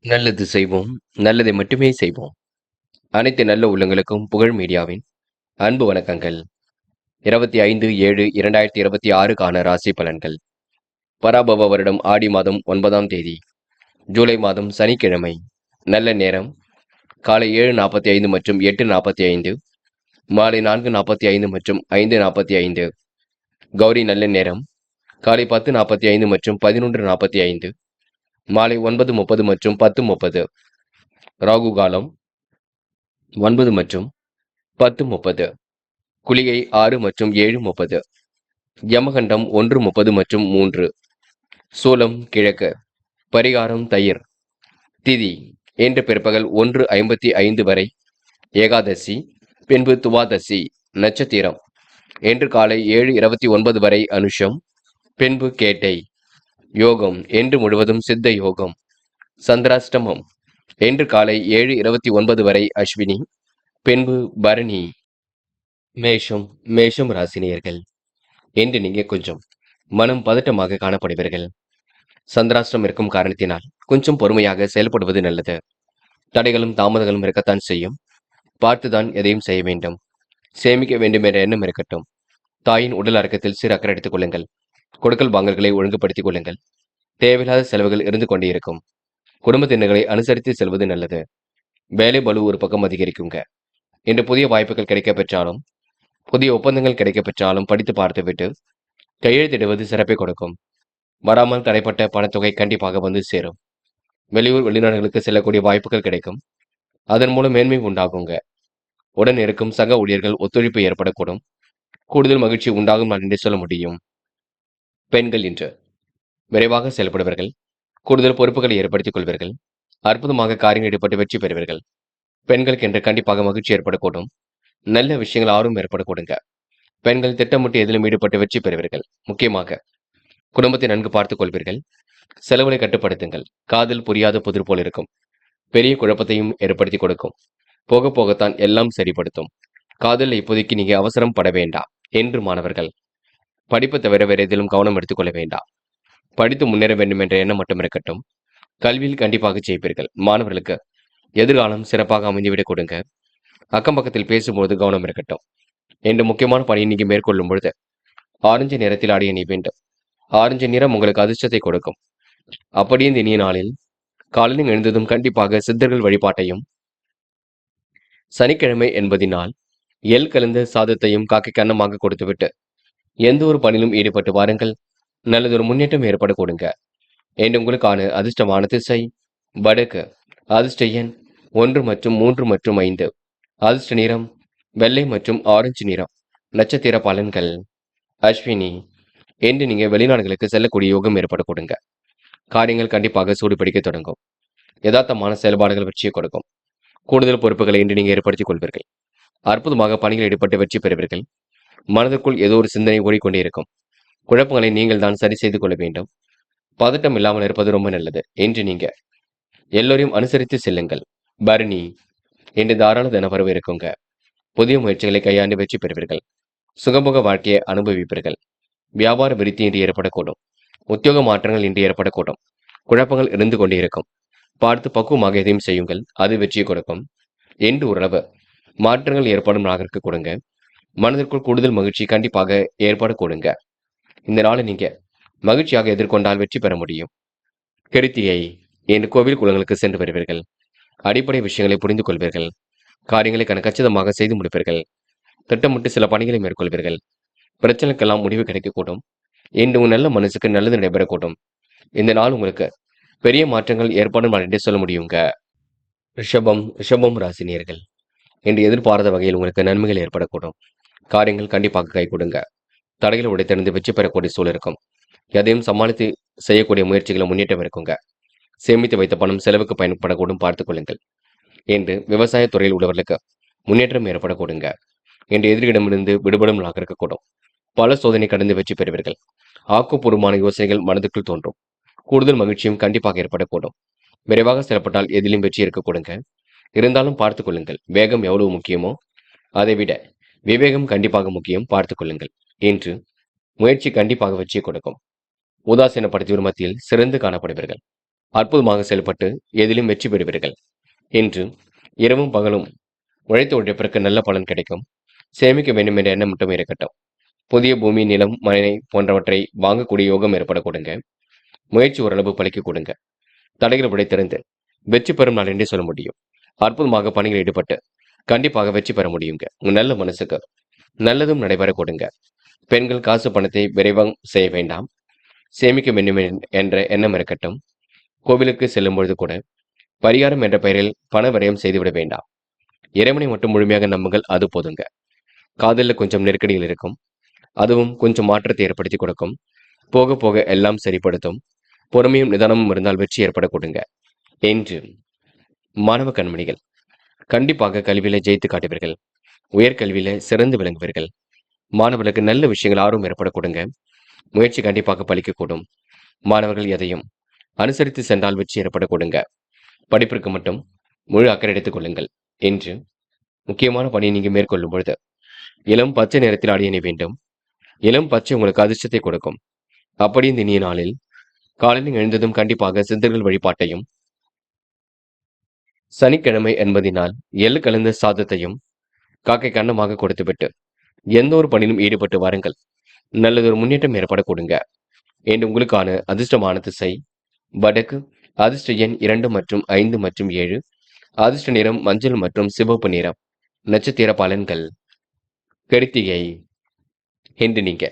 நல்லது செய்வோம். நல்லதை மட்டுமே செய்வோம். அனைத்து நல்ல உள்ளங்களுக்கும் புகழ் மீடியாவின் அன்பு வணக்கங்கள். 25/7/2026க்கான ராசி பலன்கள். பராபவ வருடம் ஆடி மாதம் 9ஆம் தேதி, ஜூலை மாதம் சனிக்கிழமை. நல்ல நேரம் காலை 7:45 மற்றும் 8:45, மாலை 4:45 மற்றும் 5:45. கௌரி நல்ல நேரம் காலை 10:45 மற்றும் 11:45, மாலை 9:30 மற்றும் 10:30. ராகு காலம் 9 மற்றும் 10:30. குளிகை 6 மற்றும் 7:30. யமகண்டம் 1:30 மற்றும் 3. சூலம் கிழக்கு. பரிகாரம் தயிர். திதி இன்று பிற்பகல் 1:55 வரை ஏகாதசி, பின்பு துவாதசி. நட்சத்திரம் இன்று காலை 7:29 வரை அனுஷம், பின்பு கேட்டை. யோகம் இன்று முழுவதும் சித்த யோகம். சந்திராஷ்டமம் இன்று காலை 7:29 வரை அஸ்வினி, பின்பு பரணி. மேஷம் ராசினியர்கள். இன்று நீங்க கொஞ்சம் மனம் பதட்டமாக காணப்படுவீர்கள். சந்திராஷ்டிரம் இருக்கும் காரணத்தினால் கொஞ்சம் பொறுமையாக செயல்படுவது நல்லது. தடைகளும் தாமதங்களும் இருக்கத்தான் செய்யும். பார்த்துதான் எதையும் செய்ய வேண்டும். சேமிக்க வேண்டும் என்ற எண்ணம் இருக்கட்டும். தாயின் உடல் அடக்கத்தில் சிறு அக்கறை எடுத்துக் கொள்ளுங்கள். கொடுக்கல் வாங்கல்களை ஒழுங்குபடுத்திக் கொள்ளுங்கள். தேவையில்லாத செலவுகள் இருந்து கொண்டே இருக்கும். குடும்பத்தினர்களை அனுசரித்து செல்வது நல்லது. வேலை பளு ஒரு பக்கம் அதிகரிக்குங்க. இன்று புதிய வாய்ப்புகள் கிடைக்க பெற்றாலும், புதிய ஒப்பந்தங்கள் கிடைக்க பெற்றாலும் படித்து பார்த்துவிட்டு கையெழுத்திடுவது சிறப்பை கொடுக்கும். வராமல் தடைப்பட்ட பணத்தொகை கண்டிப்பாக வந்து சேரும். வெளியூர் வெளிநாடுகளுக்கு செல்லக்கூடிய வாய்ப்புகள் கிடைக்கும். அதன் மூலம் மேன்மை உண்டாகுங்க. உடன் இருக்கும் சக ஊழியர்கள் ஒத்துழைப்பு ஏற்படக்கூடும். கூடுதல் மகிழ்ச்சி உண்டாகும் நான் என்று சொல்ல முடியும். பெண்கள் இன்று விரைவாக செயல்படுவர்கள். கூடுதல் பொறுப்புகளை ஏற்படுத்திக் கொள்வீர்கள். அற்புதமாக காரியங்கள் ஈடுபட்டு வெற்றி பெறுவீர்கள். பெண்களுக்கு என்று கண்டிப்பாக மகிழ்ச்சி ஏற்படக்கூடும். நல்ல விஷயங்கள் ஆர்வம் ஏற்படக்கூடுங்க. பெண்கள் திட்டமிட்டு எதிலும் ஈடுபட்டு வெற்றி பெறுவீர்கள். முக்கியமாக குடும்பத்தை நன்கு பார்த்துக் கொள்வீர்கள். செலவுகளை கட்டுப்படுத்துங்கள். காதல் புரியாத புதிர் போல் இருக்கும். பெரிய குழப்பத்தையும் ஏற்படுத்தி கொடுக்கும். போக போகத்தான் எல்லாம் சரிப்படுத்தும். காதலில் இப்போதைக்கு நீங்க அவசரம் பட வேண்டாம் என்று மாணவர்கள். படிப்பு தவிர வேற எதிலும் கவனம் எடுத்துக்கொள்ள வேண்டாம். படித்து முன்னேற வேண்டும் என்ற எண்ணம் மட்டும் இருக்கட்டும். கல்வியில் கண்டிப்பாக ஜெயிப்பீர்கள். மாணவர்களுக்கு எதிர்காலம் சிறப்பாக அமைந்துவிடக் கொடுங்க. அக்கம் பக்கத்தில் பேசும்போது கவனம் இருக்கட்டும். என்று முக்கியமான பணியை நீங்க மேற்கொள்ளும் பொழுது ஆரஞ்சு நிறத்தில் ஆடிய நீ வேண்டும். ஆரஞ்சு நிறம் உங்களுக்கு அதிர்ஷ்டத்தை கொடுக்கும். அப்படியே இந்த இனிய நாளில் காலையில் எழுந்ததும் கண்டிப்பாக சித்தர்கள் வழிபாட்டையும், சனிக்கிழமை என்பதினால் எள் கலந்த சாதத்தையும் காக்கைக்கு அன்னமாக கொடுத்துவிட்டு எந்த ஒரு பணியிலும் ஈடுபட்டு வாருங்கள். நல்லதொரு முன்னேற்றம் ஏற்பட கொடுங்க. என்று உங்களுக்கான அதிர்ஷ்டமான திசை வடக்கு. அதிர்ஷ்ட எண் 1 மற்றும் 3 மற்றும் 5. அதிர்ஷ்ட நிறம் வெள்ளை மற்றும் ஆரஞ்சு நிறம். நட்சத்திர பலன்கள். அஸ்வினி என்று நீங்க வெளிநாடுகளுக்கு செல்லக்கூடிய யோகம் ஏற்பட கொடுங்க. காரியங்கள் கண்டிப்பாக சூடு பிடிக்க தொடங்கும். யதார்த்தமான செயல்பாடுகள் வெற்றியை கொடுக்கும். கூடுதல் பொறுப்புகளை இன்று நீங்க ஏற்படுத்திக் கொள்வீர்கள். அற்புதமாக பணிகள் ஈடுபட்டு வெற்றி பெறுவீர்கள். மனதிற்குள் ஏதோ ஒரு சிந்தனை ஓடிக்கொண்டே இருக்கும். குழப்பங்களை நீங்கள் தான் சரி செய்து கொள்ள வேண்டும். பதட்டம் இல்லாமல் இருப்பது ரொம்ப நல்லது. என்று நீங்க எல்லோரையும் அனுசரித்து செல்லுங்கள். பரணி என்று தாராள தினப்பரவு இருக்குங்க. புதிய முயற்சிகளை கையாண்டு வெற்றி பெறுவீர்கள். சுகமுக வாழ்க்கையை அனுபவிப்பீர்கள். வியாபார விருத்தி இன்று ஏற்படக்கூடும். உத்தியோக மாற்றங்கள் இன்று ஏற்படக்கூடும். குழப்பங்கள் இருந்து கொண்டே இருக்கும். பார்த்து பக்குவமாக எதையும் செய்யுங்கள். அது வெற்றியை கொடுக்கும். என்று ஓரளவு மாற்றங்கள் ஏற்படும் நாளுக்கு கொடுங்க. மனதிற்குள் கூடுதல் மகிழ்ச்சி கண்டிப்பாக ஏற்பட கொடுங்க. இந்த நாளை நீங்க மகிழ்ச்சியாக எதிர்கொண்டால் வெற்றி பெற முடியும். கிருத்திகை என்று கோவில் குளங்களுக்கு சென்று வருவீர்கள். அடிப்படை விஷயங்களை புரிந்து கொள்வீர்கள். காரியங்களை கச்சிதமாக செய்து முடிப்பீர்கள். திட்டமிட்டு சில பணிகளை மேற்கொள்வீர்கள். பிரச்சனைக்கெல்லாம் முடிவு கிடைக்கக்கூடும். இன்று உன் நல்ல மனசுக்கு நல்லது நடைபெறக்கூடும். இந்த நாள் உங்களுக்கு பெரிய மாற்றங்கள் ஏற்படும் என்றே சொல்ல முடியுங்க. ரிஷபம் ராசினியர்கள். என்று எதிர்பாராத வகையில் உங்களுக்கு நன்மைகள் ஏற்படக்கூடும். காரியங்கள் கண்டிப்பாக கை கொடுங்க. தடைகளை உடைத்தெறிந்து வெற்றி பெறக்கூடிய சூழல் இருக்கும். எதையும் சமாளித்து செய்யக்கூடிய முயற்சிகளை முன்னேற்றம் இருக்குங்க. சேமித்து வைத்த பணம் செலவுக்கு பயன்படக்கூடும், பார்த்துக் கொள்ளுங்கள். என்று விவசாய துறையில் உள்ளவர்களுக்கு முன்னேற்றம் ஏற்படக்கூடுங்க. என்று எதிரிடமிருந்து விடுபடும் நாளாக இருக்கக்கூடும். பல சோதனை கடந்து வெற்றி பெறுவீர்கள். ஆக்கப்பூர்வமான யோசனைகள் மனதுக்குள் தோன்றும். கூடுதல் மகிழ்ச்சியும் கண்டிப்பாக ஏற்படக்கூடும். விரைவாக செயல்பட்டால் எதிலும் வெற்றி இருக்கக்கூடுங்க. இருந்தாலும் பார்த்துக் கொள்ளுங்கள். வேகம் எவ்வளவு முக்கியமோ அதைவிட விவேகம் கண்டிப்பாக முக்கியம், பார்த்துக் கொள்ளுங்கள். என்று முயற்சி கண்டிப்பாக வெற்றியை கொடுக்கும். உதாசீனப்படுத்தியோர் மத்தியில் சிறந்து காணப்படுவீர்கள். அற்புதமாக செயல்பட்டு எதிலும் வெற்றி பெறுவீர்கள். இன்று இரவும் பகலும் உழைத்த உழைப்பிற்கு நல்ல பலன் கிடைக்கும். சேமிக்க வேண்டும் என்ற எண்ணம் மட்டும் இருக்கட்டும். புதிய பூமி, நிலம், மனை போன்றவற்றை வாங்கக்கூடிய யோகம் ஏற்பட கொடுங்க. முயற்சி ஓரளவு பலிக்க கொடுங்க. தடைகள் உடைத்தெறிந்து வெற்றி பெறும் நாள் என்றே சொல்ல முடியும். அற்புதமாக பணியில் ஈடுபட்டு கண்டிப்பாக வெற்றி பெற முடியுங்க. உங்க நல்ல மனசுக்கு நல்லதும் நடைபெற கொடுங்க. பெண்கள் காசு பணத்தை விரைவாக செய்ய வேண்டாம். சேமிக்க வேண்டும் என்ற எண்ணம் இருக்கட்டும். கோவிலுக்கு செல்லும் பொழுது கூட பரிகாரம் என்ற பெயரில் பண விரயம் செய்துவிட வேண்டாம். இறைவனை மட்டும் முழுமையாக நம்புங்கள், அது போதுங்க. காதலில் கொஞ்சம் நெருக்கடிகள் இருக்கும். அதுவும் கொஞ்சம் மாற்றத்தை ஏற்படுத்தி கொடுக்கும். போக போக எல்லாம் சரிப்படுத்தும். பொறுமையும் நிதானமும் இருந்தால் வெற்றி ஏற்பட கொடுங்க. என்று மாணவ கண்மணிகள் கண்டிப்பாக கல்வியில ஜெயித்து காட்டுவீர்கள். உயர்கல்வியில சிறந்து விளங்குவீர்கள். மாணவர்களுக்கு நல்ல விஷயங்கள் ஆர்வம் ஏற்பட கொடுங்க. முயற்சி கண்டிப்பாக பலிக்கக்கூடும். மாணவர்கள் எதையும் அனுசரித்து சென்றால் வெற்றி ஏற்பட கொடுங்க. படிப்பிற்கு மட்டும் முழு அக்கறை எடுத்துக் கொள்ளுங்கள். என்று முக்கியமான பணியை நீங்க மேற்கொள்ளும் பொழுது இளம் பச்சை நிறத்தில் அணிய வேண்டும். இளம் பச்சை உங்களுக்கு அதிர்ஷ்டத்தை கொடுக்கும். அப்படி இந்த இனிய நாளில் காலையில் எழுந்ததும் கண்டிப்பாக சித்தர்கள் வழிபாட்டையும், சனிக்கிழமை என்பதினால் எள்ளு கலந்த சாதத்தையும் காக்கை கண்ணமாக கொடுத்துவிட்டு எந்த ஒரு பணியிலும் ஈடுபட்டு வாருங்கள். நல்லதொரு முன்னேற்றம் ஏற்பட கொடுங்க. என்று உங்களுக்கான அதிர்ஷ்டமான திசை வடக்கு. அதிர்ஷ்ட எண் 2 மற்றும் 5 மற்றும் 7. அதிர்ஷ்ட நிறம் மஞ்சள் மற்றும் சிவப்பு நிறம். நட்சத்திர பலன்கள். கிருத்திகை. என்று நீங்க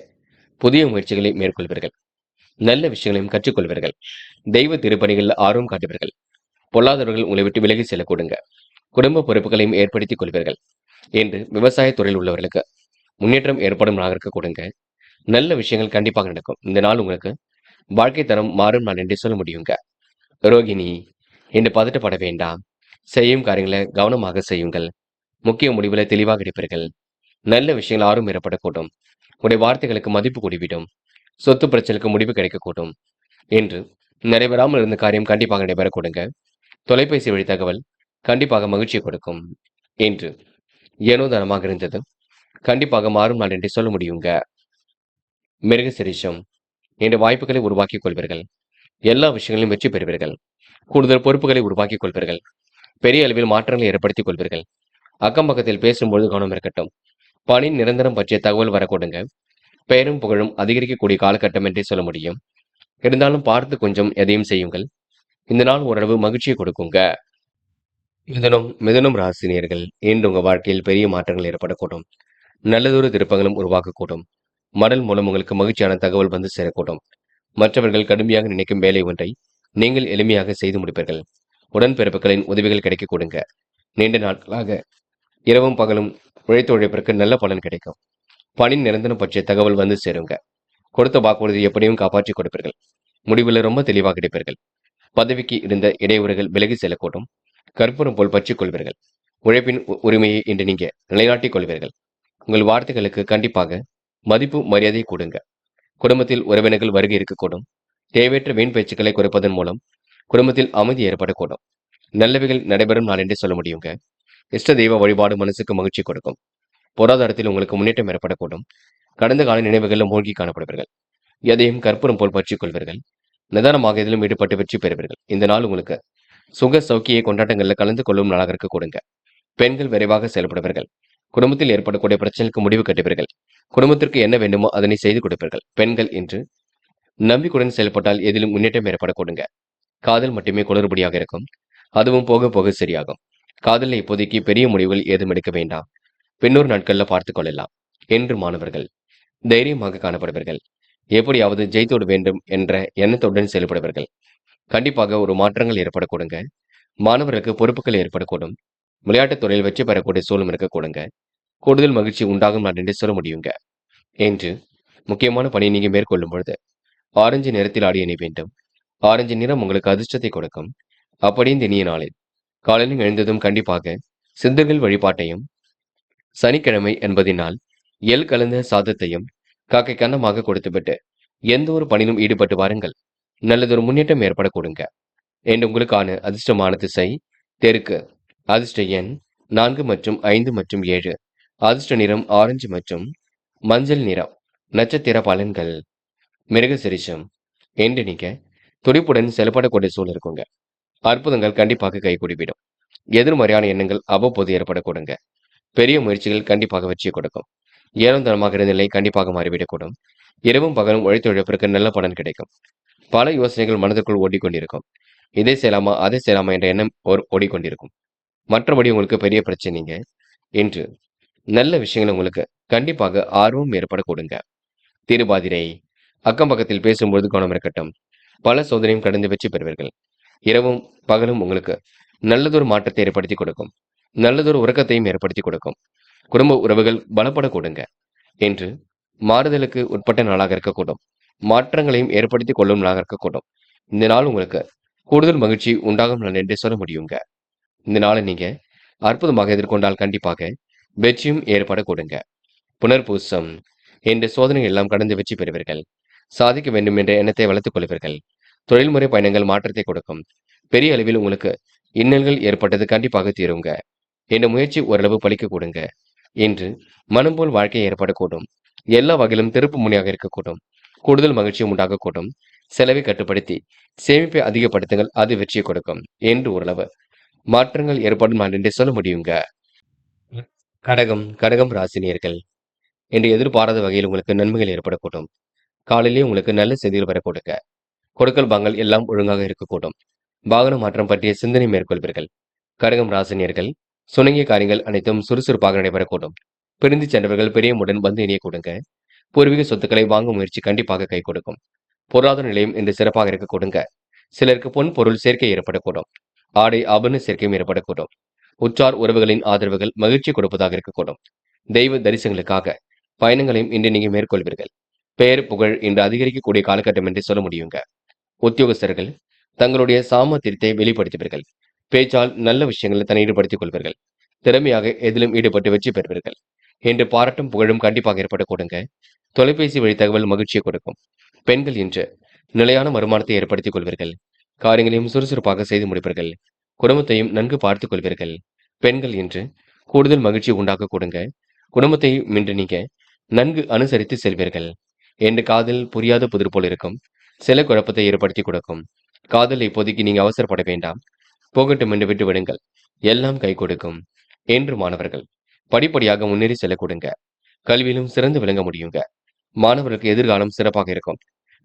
புதிய முயற்சிகளை மேற்கொள்வீர்கள். நல்ல விஷயங்களையும் கற்றுக்கொள்வீர்கள். தெய்வ திருப்பணிகளில் ஆர்வம் காட்டுவீர்கள். பொல்லாதவர்கள் உங்களை விட்டு விலகி செல்ல கொடுங்க. குடும்ப பொறுப்புகளையும் ஏற்படுத்திக் கொள்வீர்கள். என்று விவசாய துறையில் உள்ளவர்களுக்கு முன்னேற்றம் ஏற்படும் நாளாக இருக்க கொடுங்க. நல்ல விஷயங்கள் கண்டிப்பாக நடக்கும். இந்த நாள் உங்களுக்கு வாழ்க்கை தரம் மாறும் நாள் என்றே சொல்ல முடியுங்க. ரோகிணி. என்று பதட்டப்பட வேண்டாம். செய்யும் காரியங்களை கவனமாக செய்யுங்கள். முக்கிய முடிவுகளை தெளிவாக எடுப்பீர்கள். நல்ல விஷயங்கள் ஆர்வம் ஏற்படக்கூடும். உடைய வார்த்தைகளுக்கு மதிப்பு கூடிவிடும். சொத்து பிரச்சனைக்கு முடிவு கிடைக்கக்கூடும். என்று நடைபெறாமல் இருந்த காரியம் கண்டிப்பாக நடைபெற கொடுங்க. தொலைபேசி வழி தகவல் கண்டிப்பாக மகிழ்ச்சியை கொடுக்கும். என்று ஏனோதானமாக இருந்தது கண்டிப்பாக மாறும் நாள் என்றே சொல்ல முடியுங்க. மிருகசிரிஷம். என்ற வாய்ப்புகளை உருவாக்கிக் கொள்வீர்கள். எல்லா விஷயங்களிலும் வெற்றி பெறுவீர்கள். கூடுதல் பொறுப்புகளை உருவாக்கிக் கொள்வீர்கள். பெரிய அளவில் மாற்றங்களை ஏற்படுத்திக் கொள்வீர்கள். அக்கம் பக்கத்தில் பேசும்பொழுது கவனம் இருக்கட்டும். பணி நிரந்தரம் பற்றிய தகவல் வரக்கூடுங்க. பெயரும் புகழும் அதிகரிக்கக்கூடிய காலகட்டம் என்றே சொல்ல முடியும். இருந்தாலும் பார்த்து கொஞ்சம் எதையும் செய்யுங்கள். இந்த நாள் ஓரளவு மகிழ்ச்சியை கொடுக்குங்க. மிதுனம் ராசினியர்கள் இன்று உங்க வாழ்க்கையில் பெரிய மாற்றங்கள் ஏற்படக்கூடும். நல்லதொரு திருப்பங்களும் உருவாக்கக்கூடும். மடல் மூலம் உங்களுக்கு மகிழ்ச்சியான தகவல் வந்து சேரக்கூடும். மற்றவர்கள் கடுமையாக நினைக்கும் வேலை ஒன்றை நீங்கள் எளிமையாக செய்து முடிப்பீர்கள். உடன்பிறப்புகளின் உதவிகள் கிடைக்க கொடுங்க. நீண்ட நாட்களாக இரவும் பகலும் உழைத்த உழைப்பிற்கு நல்ல பலன் கிடைக்கும். பணி நிரந்தரம் பற்றிய தகவல் வந்து சேருங்க. கொடுத்த வாக்குறுதி எப்படியும் காப்பாற்றி கொடுப்பீர்கள். முடிவில் ரொம்ப தெளிவாக கிடைப்பீர்கள். பதவிக்கு இருந்த இடையூறுகள் விலகி செல்லக்கூடும். கற்பூரம் போல் பற்றிக் கொள்வீர்கள். உழைப்பின் உரிமையை இன்று நீங்க நிலைநாட்டிக் கொள்வீர்கள். உங்கள் வார்த்தைகளுக்கு கண்டிப்பாக மதிப்பு மரியாதை கொடுங்க. குடும்பத்தில் உறவினர்கள் வருகை இருக்கக்கூடும். தேவையற்ற வீண் பேச்சுக்களை குறைப்பதன் மூலம் குடும்பத்தில் அமைதி ஏற்படக்கூடும். நல்லவைகள் நடைபெறும் நாள் என்றே சொல்ல முடியுங்க. இஷ்ட தெய்வ வழிபாடு மனசுக்கு மகிழ்ச்சி கொடுக்கும். பொருளாதாரத்தில் உங்களுக்கு முன்னேற்றம் ஏற்படக்கூடும். கடந்த கால நினைவுகளில் மூழ்கி காணப்படுவீர்கள். எதையும் கற்பூரம் போல் பற்றிக் கொள்வீர்கள். நிதானமாக இதிலும் ஈடுபட்டு வெற்றி பெறுவீர்கள். இந்த நாள் உங்களுக்கு சுக சௌக்கிய கொண்டாட்டங்களில் கலந்து கொள்ளும் நாளாக இருக்க கொடுங்க. பெண்கள் விரைவாக செயல்படுவீர்கள். குடும்பத்தில் ஏற்படக்கூடிய பிரச்சனைக்கு முடிவு கட்டுவீர்கள். குடும்பத்திற்கு என்ன வேண்டுமோ அதனை செய்து கொடுப்பீர்கள். பெண்கள் இன்று நம்பிக்கையுடன் செயல்பட்டால் எதிலும் முன்னேற்றம் ஏற்பட கொடுங்க. காதல் மட்டுமே குளறுபடியாக இருக்கும். அதுவும் போக போக சரியாகும். காதலில் இப்போதைக்கு பெரிய முடிவுகள் ஏதும் எடுக்க வேண்டாம். பின்னொரு நாட்கள்ல பார்த்துக் கொள்ளலாம். என்று மாணவர்கள் தைரியமாக காணப்படுவீர்கள். எப்படியாவது ஜெயித்தோடு வேண்டும் என்ற எண்ணத்துடன் செயல்படுவீர்கள். கண்டிப்பாக ஒரு மாற்றங்கள் ஏற்பட கொடுங்க. மாணவர்களுக்கு பொறுப்புகள் ஏற்படக்கூடும். விளையாட்டுத் துறையில் வெற்றி பெறக்கூடிய சூழலும் இருக்க கொடுங்க. கூடுதல் மகிழ்ச்சி உண்டாகும் நான் என்று சொல்ல முடியுங்க. என்று முக்கியமான பணியை நீங்க மேற்கொள்ளும் பொழுது ஆரஞ்சு நிறத்தில் ஆடி அணி வேண்டும். ஆரஞ்சு நிறம் உங்களுக்கு அதிர்ஷ்டத்தை கொடுக்கும். அப்படி இந்த இனிய நாளில் காலையில் எழுந்ததும் கண்டிப்பாக சித்தர்கள் வழிபாட்டையும், சனிக்கிழமை என்பதினால் எள் கலந்த சாதத்தையும் காக்கை கன்னமாக கொடுத்துவிட்டு எந்த ஒரு பணியிலும் ஈடுபட்டு வாருங்கள். நல்லதொரு முன்னேற்றம் ஏற்பட கொடுங்க. என்று உங்களுக்கான அதிர்ஷ்டமான திசை தெற்கு. அதிர்ஷ்ட எண் 4 மற்றும் 5 மற்றும் 7. அதிர்ஷ்ட நிறம் ஆரஞ்சு மற்றும் மஞ்சள் நிறம். நட்சத்திர பலன்கள். மிருகசிரிஷம். என்று நீங்க துடிப்புடன் செயல்படக்கூடிய சூழல் இருக்குங்க. அற்புதங்கள் கண்டிப்பாக கைகூடிவிடும். எதிர்மறையான எண்ணங்கள் அவ்வப்போது ஏற்படக்கூடுங்க. பெரிய முயற்சிகள் கண்டிப்பாக வெற்றியை கொடுக்கும். ஏனோ தானோமாக இருந்த நிலை கண்டிப்பாக மாறிவிடக்கூடும். இரவும் பகலும் உழைத்த உழைப்பிற்கு நல்ல பலன் கிடைக்கும். பல யோசனைகள் மனதிற்குள் ஓடிக்கொண்டிருக்கும். இதை செய்யலாமா, அதை செய்யலாமா என்ற எண்ணம் ஓடிக்கொண்டிருக்கும். மற்றபடி உங்களுக்கு பெரிய பிரச்சனைங்க. இன்று நல்ல விஷயங்கள் உங்களுக்கு கண்டிப்பாக ஆர்வம் ஏற்படக்கூடுங்க. திருபாதிரை அக்கம் பக்கத்தில் பேசும்பொழுது கவனம் இருக்கட்டும். பல சோதனையும் கடந்து வெற்றி பெறுவீர்கள். இரவும் பகலும் உங்களுக்கு நல்லதொரு மாற்றத்தை ஏற்படுத்தி கொடுக்கும். நல்லதொரு உறக்கத்தையும் ஏற்படுத்தி கொடுக்கும். குடும்ப உறவுகள் பலப்படக்கூடுங்க. என்று மாறுதலுக்கு உட்பட்ட நாளாக இருக்கக்கூடும். மாற்றங்களையும் ஏற்படுத்தி கொள்ளும் நாளாக இருக்கக்கூடும். இந்த நாள் உங்களுக்கு கூடுதல் மகிழ்ச்சி உண்டாகும் நாள் என்றே சொல்ல முடியுங்க. இந்த நாளை நீங்க அற்புதமாக எதிர்கொண்டால் கண்டிப்பாக வெற்றியும் ஏற்படக்கூடுங்க. புனர்பூசம் என்ற சோதனைகள் எல்லாம் கடந்து வெற்றி பெறுவீர்கள். சாதிக்க வேண்டும் என்ற எண்ணத்தை வளர்த்துக் கொள்வீர்கள். தொழில்முறை பயணங்கள் மாற்றத்தை கொடுக்கும். பெரிய அளவில் உங்களுக்கு இன்னல்கள் ஏற்பட்டது கண்டிப்பாக தீருங்க. என்ற முயற்சி ஓரளவு பலிக்க கூடுங்க. என்று மனம் போல் வாழ்க்கை ஏற்படக்கூடும். எல்லா வகையிலும் திருப்பு முனையாக இருக்கக்கூடும். கூடுதல் மகிழ்ச்சியும் உண்டாகக்கூடும். செலவை கட்டுப்படுத்தி சேமிப்பை அதிகப்படுத்துங்கள், அது வெற்றியை கொடுக்கும். என்று ஓரளவு மாற்றங்கள் ஏற்படும் நான் என்றே சொல்ல முடியுங்க. கடகம் கடகம் ராசினியர்கள் என்று எதிர்பாராத வகையில் உங்களுக்கு நன்மைகள் ஏற்படக்கூடும். காலையிலேயே உங்களுக்கு நல்ல செய்திகள் வரக்கூடுங்க. கொடுக்கல் பாங்கல் எல்லாம் ஒழுங்காக இருக்கக்கூடும். வாகன மாற்றம் பற்றிய சிந்தனை மேற்கொள்வீர்கள். கடகம் ராசினியர்கள் சுணங்கிய காரியங்கள் அனைத்தும் சுறுசுறுப்பாக நடைபெறக்கூடும். பிரிந்து சென்றவர்கள் பெரியமுடன் வந்து இணையக்கூடுங்க. பூர்வீக சொத்துக்களை வாங்கும் முயற்சி கண்டிப்பாக கை கொடுக்கும். பொருளாதார நிலையம் இன்று சிறப்பாக இருக்க கொடுங்க. சிலருக்கு பொன் பொருள் சேர்க்கை ஏற்படக்கூடும். ஆடை ஆபரண சேர்க்கையும் ஏற்படக்கூடும். உற்றார் உறவுகளின் ஆதரவுகள் மகிழ்ச்சி கொடுப்பதாக இருக்கக்கூடும். தெய்வ தரிசனங்களுக்காக பயணங்களையும் இன்று நீங்க மேற்கொள்வீர்கள். பெயர் புகழ் இன்று அதிகரிக்கக்கூடிய காலகட்டம் என்று சொல்ல முடியுங்க. உத்தியோகஸ்தர்கள் தங்களுடைய சாமர்த்தியத்தை வெளிப்படுத்துவீர்கள். பேச்சால் நல்ல விஷயங்களை தன்னை ஈடுபடுத்திக் கொள்வீர்கள். திறமையாக எதிலும் ஈடுபட்டு வெற்றி பெறுவீர்கள். என்று பாராட்டும் புகழும் கண்டிப்பாக ஏற்படக்கூடுங்க. தொலைபேசி வழி தகவல் மகிழ்ச்சியை கொடுக்கும். பெண்கள் இன்று நிலையான வருமானத்தை ஏற்படுத்திக் கொள்வீர்கள். காரியங்களையும் சுறுசுறுப்பாக செய்து முடிப்பீர்கள். குடும்பத்தையும் நன்கு பார்த்துக் கொள்வீர்கள். பெண்கள் இன்று கூடுதல் மகிழ்ச்சி உண்டாக்க கொடுங்க. குடும்பத்தையும் இன்று நீங்க நன்கு அனுசரித்து செல்வீர்கள். என்று காதல் புரியாத புதிர் போல் இருக்கும். சில குழப்பத்தை ஏற்படுத்தி கொடுக்கும். காதல் இப்போதைக்கு நீங்க அவசரப்பட வேண்டாம். போகட்டும் என்று விட்டு விடுங்கள். எல்லாம் கை கொடுக்கும். என்று மாணவர்கள் படிப்படியாக முன்னேறி செல்ல கொடுங்க. கல்வியிலும் சிறந்து விளங்க முடியுங்க. மாணவர்களுக்கு எதிர்காலம் சிறப்பாக இருக்கும்.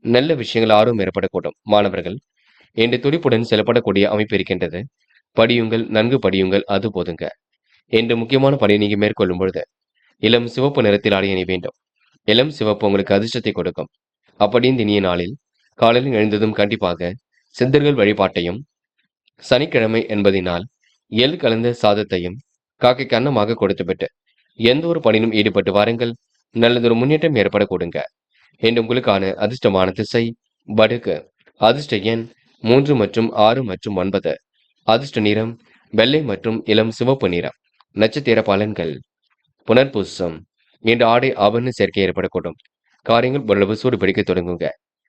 நல்ல விஷயங்கள் ஆர்வம் ஏற்படக்கூடும். மாணவர்கள் என்று துடிப்புடன் செயல்படக்கூடிய அமைப்பு இருக்கின்றது. படியுங்கள், நன்கு படியுங்கள், அது போதுங்க. என்று முக்கியமான பணியை நீங்க மேற்கொள்ளும் பொழுது இளம் சிவப்பு நிறத்தில் ஆடை அணிய வேண்டும். இளம் சிவப்பு உங்களுக்கு அதிர்ஷ்டத்தை கொடுக்கும். அப்படி இந்த இனிய நாளில் காலையில் எழுந்ததும் கண்டிப்பாக சித்தர்கள் வழிபாட்டையும், சனிக்கிழமை என்பதினால் எள் கலந்த சாதத்தையும் காக்கைக்கு அன்னமாக கொடுத்துவிட்டு எந்த ஒரு பணியிலும் ஈடுபட்டு வாருங்கள். நல்லதொரு முன்னேற்றம் ஏற்பட கொடுங்க. என்று உங்களுக்கான அதிர்ஷ்டமான திசை வடக்கு. அதிர்ஷ்ட எண் 3 மற்றும் 6 மற்றும் 9. அதிர்ஷ்ட நிறம் வெள்ளை மற்றும் இளம் சிவப்பு நிறம். நட்சத்திர பலன்கள். புனர்பூசம் இன்று ஆடை ஆபரண சேர்க்கை ஏற்படக்கூடும். காரியங்கள் ஓரளவு சூடு பிடிக்க தொடங்குங்க.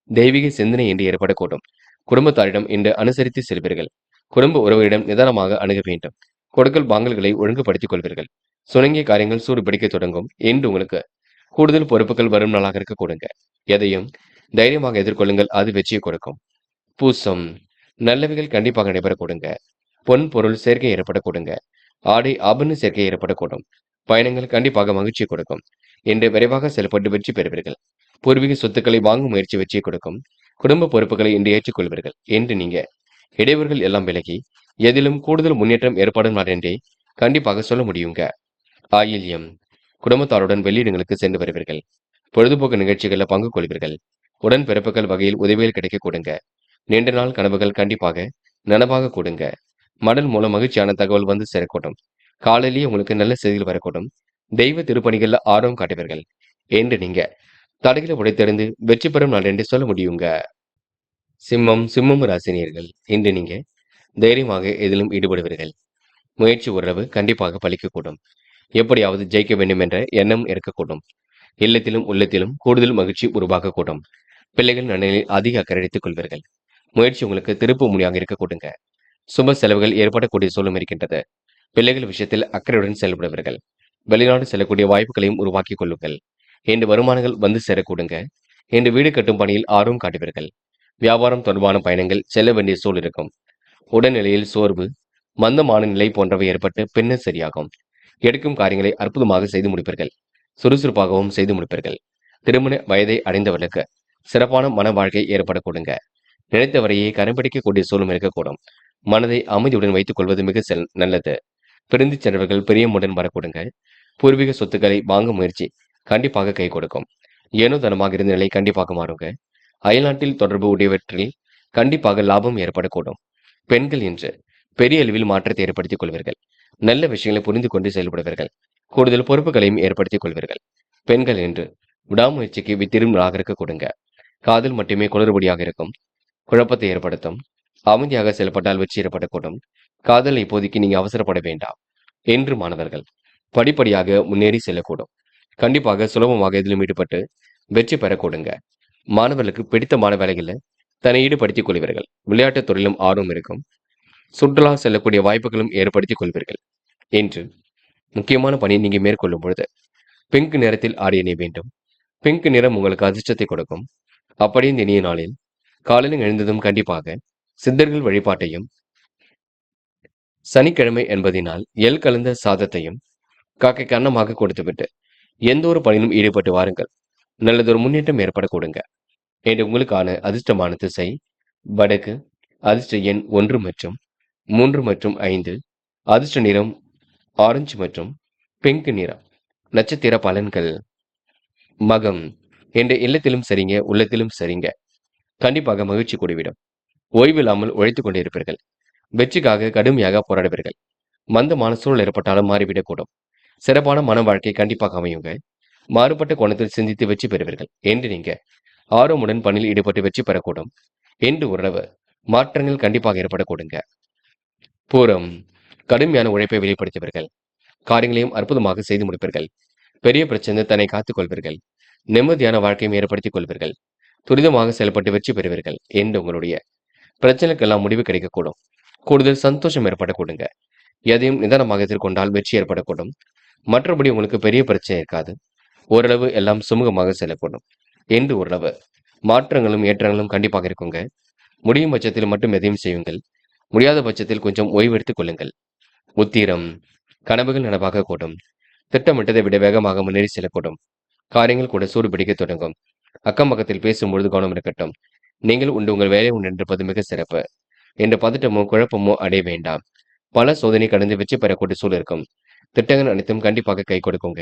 தெய்வீக சிந்தனை என்று ஏற்படக்கூடும். குடும்பத்தாரிடம் இன்று அனுசரித்து செல்வீர்கள். குடும்ப உறவுகளிடம் நிதானமாக அணுக வேண்டும். கொடுக்கல் வாங்கல்களை ஒழுங்குபடுத்திக் கொள்வீர்கள். சுணங்கிய காரியங்கள் சூடு பிடிக்க தொடங்கும். என்று உங்களுக்கு கூடுதல் பொறுப்புகள் வரும் நாளாக இருக்க கொடுங்க. எதையும் தைரியமாக எதிர்கொள்ளுங்கள், அது வெற்றியை கொடுக்கும். பூசம் நல்லவைகள் கண்டிப்பாக நடைபெற கொடுங்க. பொன் பொருள் சேர்க்கை ஏற்பட கொடுங்க. ஆடை ஆபரண சேர்க்கை ஏற்படக்கூடும். பயணங்கள் கண்டிப்பாக மகிழ்ச்சியை கொடுக்கும். என்று விரைவாக செயல்பட்டு வெற்றி பெறுவீர்கள். பூர்வீக சொத்துக்களை வாங்கும் முயற்சி வெற்றியை கொடுக்கும். குடும்ப பொறுப்புகளை இன்று ஏற்றுக்கொள்வீர்கள். என்று நீங்க இடையூறுகள் எல்லாம் விலகி எதிலும் கூடுதல் முன்னேற்றம் ஏற்படும் நாள் என்றே கண்டிப்பாக சொல்ல முடியுங்க. ஆயில்யம் குடும்பத்தாருடன் வெளியிடங்களுக்கு சென்று வருவீர்கள். பொழுதுபோக்கு நிகழ்ச்சிகளில் பங்கு கொள்வீர்கள். உடன் பிறப்புகள் வகையில் உதவிகள் கிடைக்க கொடுங்க. நீண்ட நாள் கனவுகள் கண்டிப்பாக நனவாக கொடுங்க. மடல் மூலம் மகிழ்ச்சியான தகவல் வந்து சேரக்கூடும். காலையிலேயே உங்களுக்கு நல்ல செய்திகள் வரக்கூடும். தெய்வ திருப்பணிகள்ல ஆர்வம் காட்டுவீர்கள். என்று நீங்க தடைகளை உடைத்தெறிந்து வெற்றி பெறும் நாள் என்று சொல்ல முடியுங்க. சிம்மம் ராசினியர்கள் இன்று நீங்க தைரியமாக எதிலும் ஈடுபடுவீர்கள். முயற்சி ஓரளவு கண்டிப்பாக பலிக்கக்கூடும். எப்படியாவது ஜெயிக்க வேண்டும் என்ற எண்ணம் இருக்கக்கூடும். இல்லத்திலும் உள்ளத்திலும் கூடுதல் மகிழ்ச்சி உருவாகக்கூடும். பிள்ளைகள் நலனில் அதிக அக்கறை எடுத்துக் கொள்வீர்கள். முயற்சி உங்களுக்கு திருப்பு முனையாக இருக்க கொடுங்க. சுப செலவுகள் ஏற்படக்கூடிய சூழலும் இருக்கின்றது. பிள்ளைகள் விஷயத்தில் அக்கறையுடன் செயல்படுவீர்கள். வெளிநாடு செல்லக்கூடிய வாய்ப்புகளையும் உருவாக்கிக் கொள்ளுங்கள். இன்று வருமானங்கள் வந்து சேரக்கூடுங்க. இன்று வீடு கட்டும் பணியில் ஆர்வம் காட்டுவீர்கள். வியாபாரம் தொடர்பான பயணங்கள் செல்ல வேண்டிய சூழல் இருக்கும். உடல்நிலையில் சோர்வு, மந்தமான நிலை போன்றவை ஏற்பட்டு பின்னர் சரியாகும். எடுக்கும் காரியங்களை அற்புதமாக செய்து முடிப்பீர்கள். சுறுசுறுப்பாகவும் செய்து முடிப்பீர்கள். திருமண வயதை அடைந்தவர்களுக்கு சிறப்பான மன வாழ்க்கை ஏற்படக்கூடுங்க. நினைத்தவரையே கரைபிடிக்கக்கூடிய சூழலும் இருக்கக்கூடும். மனதை அமைதியுடன் வைத்துக் கொள்வது மிக நல்லது. பிரிந்து சென்றவர்கள் பிரியமுடன் வரக்கூடுங்க. பூர்வீக சொத்துக்களை வாங்க முயற்சி கண்டிப்பாக கை கொடுக்கும். ஏனோ தனமாக இருந்த நிலை கண்டிப்பாக மாறுங்க. அயல்நாட்டில் தொடர்பு உடையவற்றில் கண்டிப்பாக லாபம் ஏற்படக்கூடும். பெண்கள் என்று பெரிய அளவில் மாற்றத்தை ஏற்படுத்திக் கொள்வீர்கள். நல்ல விஷயங்களை புரிந்து கொண்டு செயல்படுவீர்கள். கூடுதல் பொறுப்புகளையும் ஏற்படுத்திக் கொள்வீர்கள். பெண்கள் என்று விடாமுயற்சிக்கு வித்திரும் இருக்க கொடுங்க. காதல் மட்டுமே குளறுபடியாக இருக்கும். குழப்பத்தை ஏற்படுத்தும். அமைதியாக செயல்பட்டால் வெற்றி ஏற்படக்கூடும். காதல் இப்போதைக்கு நீங்க அவசரப்பட வேண்டாம் என்று மாணவர்கள் படிப்படியாக முன்னேறி செல்லக்கூடும். கண்டிப்பாக சுலபமாக இதிலும் ஈடுபட்டு வெற்றி பெறக்கூடுங்க. மாணவர்களுக்கு பிடித்தமான வேலைகளில் தன்னை ஈடுபடுத்திக் கொள்வீர்கள். விளையாட்டுத் துறையிலும் ஆர்வம் இருக்கும். சுற்றுலா செல்லக்கூடிய வாய்ப்புகளும் ஏற்படுத்திக் கொள்வீர்கள் என்று முக்கியமான பணியை நீங்க மேற்கொள்ளும் பொழுது பிங்க் நிறத்தில் ஆடை அணிய வேண்டும். பிங்க் நிறம் உங்களுக்கு அதிர்ஷ்டத்தை கொடுக்கும். அப்படியே இந்த இனிய நாளில் காலையில் எழுந்ததும் கண்டிப்பாக சித்தர்கள் வழிபாட்டையும், சனிக்கிழமை என்பதினால் எள் கலந்த சாதத்தையும் காக்கைக்கு அன்னமாக கொடுத்துவிட்டு எந்த ஒரு பணியிலும் ஈடுபட்டு வாருங்கள். நல்லதொரு முன்னேற்றம் ஏற்படக்கூடுங்க. என்று உங்களுக்கான அதிர்ஷ்டமான திசை வடக்கு. அதிர்ஷ்ட எண் 1 மற்றும் 3 மற்றும் 5. அதிர்ஷ்ட நிறம் ஆரஞ்சு மற்றும் பிங்க் நிறம். நட்சத்திர பலன்கள். மகம். என்ற இல்லத்திலும் சரிங்க, உள்ளத்திலும் சரிங்க. கண்டிப்பாக மகிழ்ச்சி கூடிவிடும். ஓய்வில்லாமல் உழைத்துக் கொண்டே இருப்பீர்கள். வெற்றிக்காக கடுமையாக போராடுவீர்கள். மந்தமான சூழல் ஏற்பட்டாலும் மாறிவிடக்கூடும். சிறப்பான மன வாழ்க்கை கண்டிப்பாக அமையுங்க. மாறுபட்ட கோணத்தில் சிந்தித்து வெற்றி பெறுவீர்கள் என்று நீங்க ஆர்வமுடன் பணியில் ஈடுபட்டு வெற்றி பெறக்கூடும் என்று உறவு மாற்றங்கள் கண்டிப்பாக ஏற்படக்கூடுங்க. பூரம். கடுமையான உழைப்பை வெளிப்படுத்துவீர்கள். காரியங்களையும் அற்புதமாக செய்து முடிப்பீர்கள். பெரிய பிரச்சனை தன்னை காத்துக் கொள்வீர்கள். நிம்மதியான வாழ்க்கையும் ஏற்படுத்திக் கொள்வீர்கள். துரிதமாக செயல்பட்டு வெற்றி பெறுவீர்கள் என்று உங்களுடைய பிரச்சனைக்கெல்லாம் முடிவு கிடைக்கக்கூடும். கூடுதல் சந்தோஷம் ஏற்படக்கூடுங்க. எதையும் நிதானமாக எதிர்கொண்டால் வெற்றி ஏற்படக்கூடும். மற்றபடி உங்களுக்கு பெரிய பிரச்சனை இருக்காது. ஓரளவு எல்லாம் சுமூகமாக செல்லக்கூடும் என்று ஓரளவு மாற்றங்களும் ஏற்றங்களும் கண்டிப்பாக இருக்குங்க. முடியும் பட்சத்தில் மட்டும் எதையும் செய்யுங்கள். முடியாத பட்சத்தில் கொஞ்சம் ஓய்வெடுத்துக் கொள்ளுங்கள். உத்திரம். கனவுகள் நனவாக கூடும். திட்டமிட்டதை விட வேகமாக முன்னேறி செல்லக்கூடும். காரியங்கள் கூட சூடு பிடிக்க தொடங்கும். அக்கம் பக்கத்தில் பேசும்பொழுது கவனம் இருக்கட்டும். நீங்கள் உங்கள் வேலை உண்டு என்றிருப்பது மிக சிறப்பு. என்ற பதட்டமோ குழப்பமோ அடைய வேண்டாம். பல சோதனை கடந்து வெற்றி பெறக்கூடிய சூழல் இருக்கும். திட்டங்கள் அனைத்தும் கண்டிப்பாக கை கொடுக்குங்க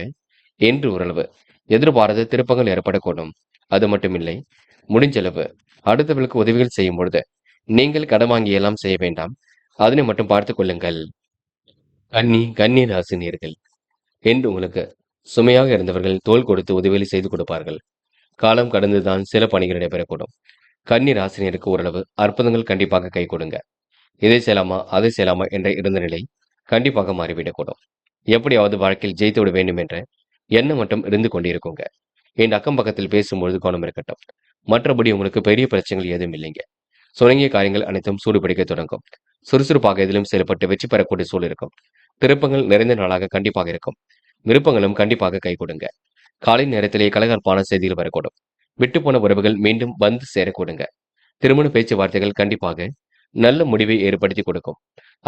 என்று ஓரளவு எதிர்பாராத திருப்பங்கள் ஏற்படக்கூடும். அது மட்டுமில்லை, முடிஞ்சளவு அடுத்தவர்களுக்கு உதவிகள் செய்யும் பொழுது நீங்கள் கடன் வாங்கி எல்லாம் செய்ய வேண்டாம். அதனை மட்டும் பார்த்துக் கொள்ளுங்கள். கன்னி ராசினியர்கள் என்று உங்களுக்கு சுமையாக இருந்தவர்கள் தோள் கொடுத்து உதவிகளை செய்து கொடுப்பார்கள். காலம் கடந்துதான் சில பணிகள் நடைபெறக்கூடும். கன்னி ராசினியருக்கு ஓரளவு அற்புதங்கள் கண்டிப்பாக கை கொடுங்க. இதை செய்யலாமா அதை செய்யலாமா என்ற இருந்த நிலை கண்டிப்பாக மாறிவிடக்கூடும். எப்படியாவது வாழ்க்கையில் ஜெயித்து விட வேண்டும் என்ற எண்ணம் மட்டும் இருந்து கொண்டிருக்குங்க. என் அக்கம் பக்கத்தில் பேசும்பொழுது கவனம் இருக்கட்டும். மற்றபடி உங்களுக்கு பெரிய பிரச்சனைகள் ஏதும் இல்லைங்க. சுணங்கிய காரியங்கள் அனைத்தும் சூடுபிடிக்க தொடங்கும். சுறுசுறுப்பாக எதிலும் செயல்பட்டு வெற்றி பெறக்கூடிய சூழல் இருக்கும். திருப்பங்கள் நிறைந்த நாளாக கண்டிப்பாக இருக்கும். விருப்பங்களும் கண்டிப்பாக கை கொடுங்க. காலை நேரத்திலே கலகலப்பான செய்திகள் வரக்கூடும். விட்டுப்போன உறவுகள் மீண்டும் வந்து சேரக்கூடுங்க. திருமண பேச்சுவார்த்தைகள் கண்டிப்பாக நல்ல முடிவை ஏற்படுத்தி கொடுக்கும்.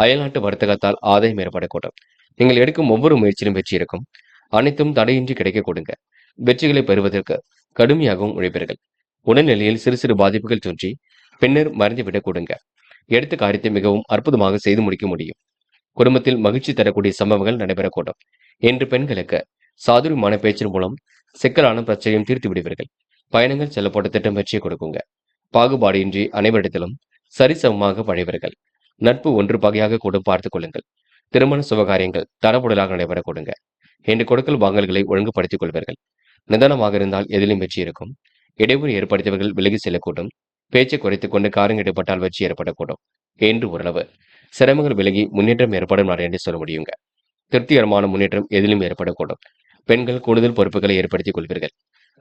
அயல்நாட்டு வர்த்தகத்தால் ஆதாயம் ஏற்படக்கூடும். நீங்கள் எடுக்கும் ஒவ்வொரு முயற்சியிலும் வெற்றி இருக்கும். அனைத்தும் தடையின்றி கிடைக்க கொடுங்க. வெற்றிகளை பெறுவதற்கு கடுமையாகவும் உழைப்பீர்கள். உடல்நிலையில் சிறு சிறு பாதிப்புகள் தோன்றி பின்னர் மறைந்துவிடக் கொடுங்க. எடுத்த காரியத்தை மிகவும் அற்புதமாக செய்து முடிக்க முடியும். குடும்பத்தில் மகிழ்ச்சி தரக்கூடிய சம்பவங்கள் நடைபெறக்கூடும். என்று பெண்களுக்கு சாதுரியமான பேச்சின் மூலம் சிக்கலான பிரச்சனையும் தீர்த்து விடுவீர்கள். பயணங்கள் செல்லப்பட்ட திட்டம் வெற்றியை கொடுக்குங்க. பாகுபாடின்றி அனைவரிடத்திலும் சரிசமமாக பழைவர்கள். நட்பு ஒன்று பகையாக கூட பார்த்துக் கொள்ளுங்கள். திருமண சுபகாரியங்கள் தரப்புடலாக நடைபெற கொடுங்க. என்று கொடுக்கல் வாங்கல்களை ஒழுங்குபடுத்திக் கொள்வீர்கள். நிதானமாக இருந்தால் எதிலும் வெற்றி இருக்கும். இடைவெளி ஏற்படுத்தியவர்கள் விலகி செல்லக்கூடும். பேச்சை குறைத்துக் கொண்டு காரியம் ஈடுபட்டால் வெற்றி ஏற்படக்கூடும் என்று ஓரளவு சிரமங்கள் விலகி முன்னேற்றம் ஏற்படும் நாடு என்று சொல்ல முடியுங்க. திருப்திகரமான முன்னேற்றம் எதிலும் ஏற்படக்கூடும். பெண்கள் கூடுதல் பொறுப்புகளை ஏற்படுத்திக் கொள்வீர்கள்.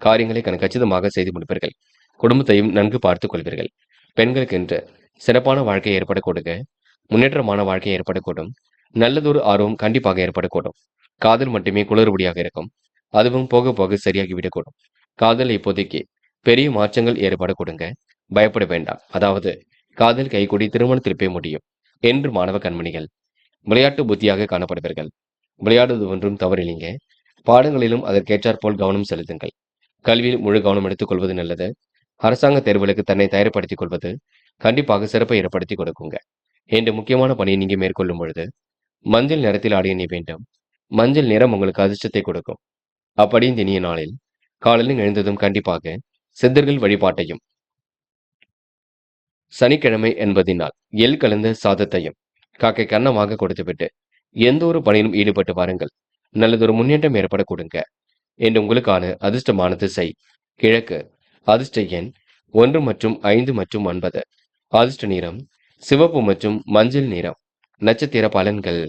காரியங்களை கச்சிதமாக செய்து முடிப்பீர்கள். குடும்பத்தையும் நன்கு பார்த்துக் கொள்வீர்கள். பெண்களுக்கென்று சிறப்பான வாழ்க்கை ஏற்படக்கூடுங்க. முன்னேற்றமான வாழ்க்கை ஏற்படக்கூடும். நல்லதொரு ஆர்வம் கண்டிப்பாக ஏற்படக்கூடும். காதல் மட்டுமே குளறுபடியாக இருக்கும். அதுவும் போக போக சரியாகி விடக்கூடும். காதல் இப்போதைக்கு பெரிய மாற்றங்கள் ஏற்படக்கூடுங்க. பயப்பட வேண்டாம். அதாவது காதல் கைகூடி திருமணத்தில் போய் முடியும் என்று மாணவ கண்மணிகள். விளையாட்டு புத்தியாக காணப்படுவீர்கள். விளையாடுவது ஒன்றும் தவறில்லைங்க. பாடங்களிலும் அதற்கேற்றாற்போல் கவனம் செலுத்துங்கள். கல்வியில் முழு கவனம் எடுத்துக் கொள்வது நல்லது. அரசாங்க தேர்வுகளுக்கு தன்னை தயார்படுத்திக் கொள்வது கண்டிப்பாக சிறப்பை ஏற்படுத்தி கொடுக்குங்க. என்ற முக்கியமான பணியை நீங்க மேற்கொள்ளும் பொழுது மஞ்சள் நிறத்தில் ஆடை அணிய வேண்டும். மஞ்சள் நிறம் உங்களுக்கு அதிர்ஷ்டத்தை கொடுக்கும். அப்படி இந்த இனிய நாளில் காலையில் எழுந்ததும் கண்டிப்பாக சித்தர்கள் வழிபாட்டையும், சனிக்கிழமை என்பதினால் எள் கலந்த சாதத்தையும் காக்கை கன்னமாக கொடுத்துவிட்டு எந்த ஒரு பணியிலும் ஈடுபட்டு வாருங்கள். நல்லதொரு முன்னேற்றம் ஏற்பட கொடுங்க. என்று உங்களுக்கான அதிர்ஷ்டமான திசை கிழக்கு. அதிர்ஷ்ட எண் 1 மற்றும் 5 மற்றும் 9. அதிர்ஷ்ட நிறம் சிவப்பு மற்றும் மஞ்சள் நிறம். நட்சத்திர பலன்கள்.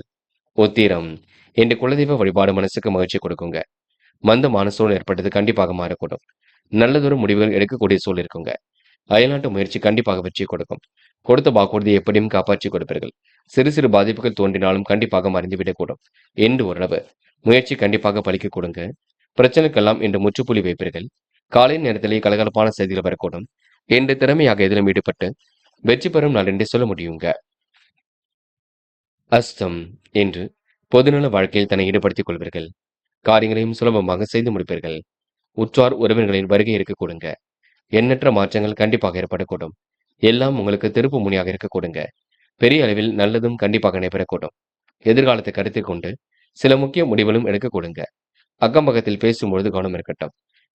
உத்திரம். என்ற குலதெய்வ வழிபாடு மனசுக்கு மகிழ்ச்சி கொடுக்குங்க. மந்தமான சூழல் ஏற்பட்டது கண்டிப்பாக மாறக்கூடும். நல்லதொரு முடிவுகள் எடுக்கக்கூடிய சூழல் இருக்குங்க. அயல்நாட்டு முயற்சி கண்டிப்பாக வெற்றி கொடுக்கும். கொடுத்த வாக்குறுதியை எப்படியும் காப்பாற்றி கொடுப்பீர்கள். சிறு சிறு பாதிப்புகள் தோன்றினாலும் கண்டிப்பாக மறைந்துவிடக்கூடும் என்று ஓரளவு முயற்சி கண்டிப்பாக பலிக்க கொடுங்க. பிரச்சனைக்கெல்லாம் இன்று முற்றுப்புள்ளி வைப்பீர்கள். காலை நேரத்திலே கலகலப்பான செய்திகள் வரக்கூடும் என்று திறமையாக எதிலும் ஈடுபட்டு வெற்றி பெறும் நாள் என்று சொல்ல முடியுங்க. அஸ்தம் என்று பொதுநல வாழ்க்கையில் தன்னை ஈடுபடுத்திக் கொள்வீர்கள். காரியங்களையும் சுலபமாக செய்து முடிப்பீர்கள். உற்றார் உறவினர்களின் வருகை இருக்க கொடுங்க. எண்ணற்ற மாற்றங்கள் கண்டிப்பாக ஏற்படக்கூடும். எல்லாம் உங்களுக்கு திருப்பு முனையாக இருக்க கொடுங்க. பெரிய அளவில் நல்லதும் கண்டிப்பாக நடைபெறக்கூடும். எதிர்காலத்தை கருத்தில் கொண்டு சில முக்கிய முடிவுகளும் எடுக்க கொடுங்க. அக்கம் பக்கத்தில் பேசும்பொழுது கவனம் இருக்கட்டும்.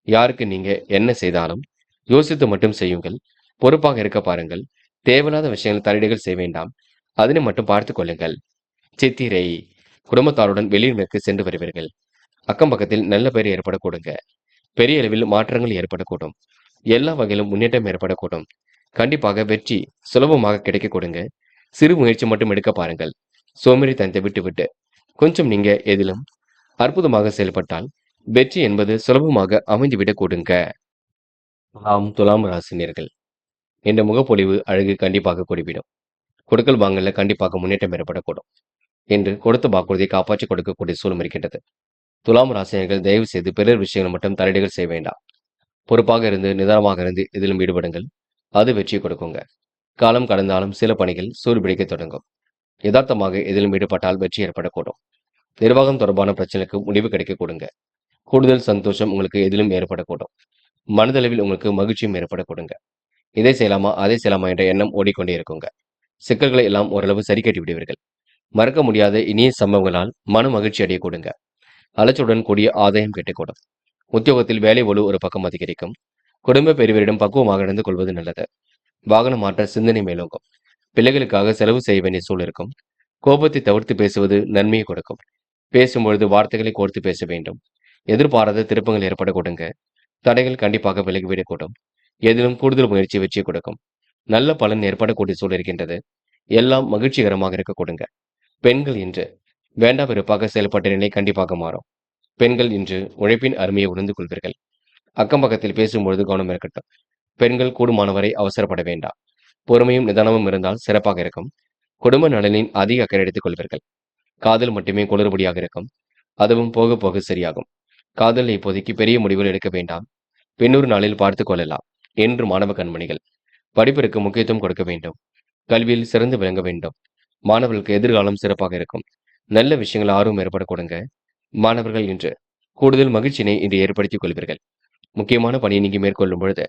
யாருக்கு நீங்க என்ன செய்தாலும் யோசித்து மட்டும் செய்யுங்கள். பொறுப்பாக இருக்க பாருங்கள். தேவையில்லாத விஷயங்கள் தலையீடுகள் செய்ய வேண்டாம். அதனை மட்டும் பார்த்துக் கொள்ளுங்கள். சித்திரை. குடும்பத்தாருடன் வெளியூருக்கு சென்று வருவீர்கள். அக்கம் பக்கத்தில் நல்ல பெயர் ஏற்பட கொடுங்க. பெரிய அளவில் மாற்றங்கள் ஏற்படக்கூடும். எல்லா வகையிலும் முன்னேற்றம் ஏற்படக்கூடும். கண்டிப்பாக வெற்றி சுலபமாக கிடைக்க கொடுங்க. சிறு முயற்சி மட்டும் எடுக்க பாருங்கள். சோம்பேறித்தனத்தை விட்டுவிட்டு கொஞ்சம் நீங்க எதிலும் அற்புதமாக செயல்பட்டால் வெற்றி என்பது சுலபமாக அமைந்துவிடக் கொடுங்க. துலாம் ராசினியர்கள். இந்த முகப்பொலிவு அழகு கண்டிப்பாக கூடிவிடும். கொடுக்கல் வாங்கல கண்டிப்பாக முன்னேற்றம் ஏற்படக்கூடும் என்று கொடுத்த வாக்குறுதியை காப்பாற்றி கொடுக்கக்கூடிய சூழல் இருக்கின்றது. துலாம் ராசினியர்கள் தயவு செய்து பிறர் விஷயங்கள் மட்டும் தலையீடுகள் செய்ய வேண்டாம். பொறுப்பாக இருந்து நிதானமாக இருந்து இதிலும் ஈடுபடுங்கள். அது வெற்றி கொடுக்குங்க. காலம் கடந்தாலும் சில பணிகள் சூடுபிடிக்க தொடங்கும். யதார்த்தமாக இதிலும் ஈடுபட்டால் வெற்றி ஏற்படக்கூடும். நிர்வாகம் தொடர்பான பிரச்சனைக்கு முடிவு கிடைக்க கொடுங்க. கூடுதல் சந்தோஷம் உங்களுக்கு எதிலும் ஏற்படக்கூடும். மனதளவில் உங்களுக்கு மகிழ்ச்சியும் ஏற்பட கொடுங்க. இதை செய்யலாமா அதை செய்யலாமா என்ற எண்ணம் ஓடிக்கொண்டே இருக்குங்க. சிக்கல்களை எல்லாம் ஓரளவு சரி கட்டி விடுவீர்கள். மறக்க முடியாத இனிய சம்பவங்களால் மன மகிழ்ச்சி அடைய கொடுங்க. அலைச்சலுடன் கூடிய ஆதாயம் கிடைக்கூடும். உத்தியோகத்தில் வேலை ஒழு ஒரு பக்கம் அதிகரிக்கும். குடும்ப பெரியவரிடம் பக்குவமாக நடந்து கொள்வது நல்லது. வாகனம் மாற்ற சிந்தனை மேலோங்கும். பிள்ளைகளுக்காக செலவு செய்ய வேண்டிய சூழல் இருக்கும். கோபத்தை தவிர்த்து பேசுவது நன்மையை கொடுக்கும். பேசும்பொழுது வார்த்தைகளை கோர்த்து பேச வேண்டும். எதிர்பாராத திருப்பங்கள் ஏற்பட கொடுங்க. தடைகள் கண்டிப்பாக விலகிவிடக்கூடும். எதிலும் கூடுதல் முயற்சி வெற்றி கொடுக்கும். நல்ல பலன் ஏற்படக்கூடிய சூழல் இருக்கின்றது. எல்லாம் மகிழ்ச்சிகரமாக இருக்க கொடுங்க. பெண்கள் இன்று வேண்டா வெறுப்பாக செயல்பட்ட நிலை கண்டிப்பாக மாறும். பெண்கள் இன்று உழைப்பின் அருமையை உணர்ந்து கொள்வீர்கள். அக்கம் பக்கத்தில் பேசும்பொழுது கவனம் இருக்கட்டும். பெண்கள் கூடுமானவரை அவசரப்பட வேண்டாம். பொறுமையும் நிதானமும் இருந்தால் சிறப்பாக இருக்கும். குடும்ப நலனின் அதிக அக்கறை எடுத்துக் கொள்வீர்கள். காதல் மட்டுமே குளறுபடியாக இருக்கும். அதுவும் போக போக சரியாகும். காதலை இப்போதைக்கு பெரிய முடிவுகள் எடுக்க வேண்டாம். பின்னொரு நாளில் பார்த்துக் கொள்ளலாம் என்று மாணவ கண்மணிகள். படிப்பிற்கு முக்கியத்துவம் கொடுக்க வேண்டும். கல்வியில் சிறந்து விளங்க வேண்டும். மாணவர்களுக்கு எதிர்காலம் சிறப்பாக இருக்கும். நல்ல விஷயங்கள் ஆர்வம் ஏற்பட கொடுங்க. மாணவர்கள் இன்று கூடுதல் மகிழ்ச்சியினை இன்று ஏற்படுத்திக் கொள்வீர்கள். முக்கியமான பணியை நீங்க மேற்கொள்ளும் பொழுது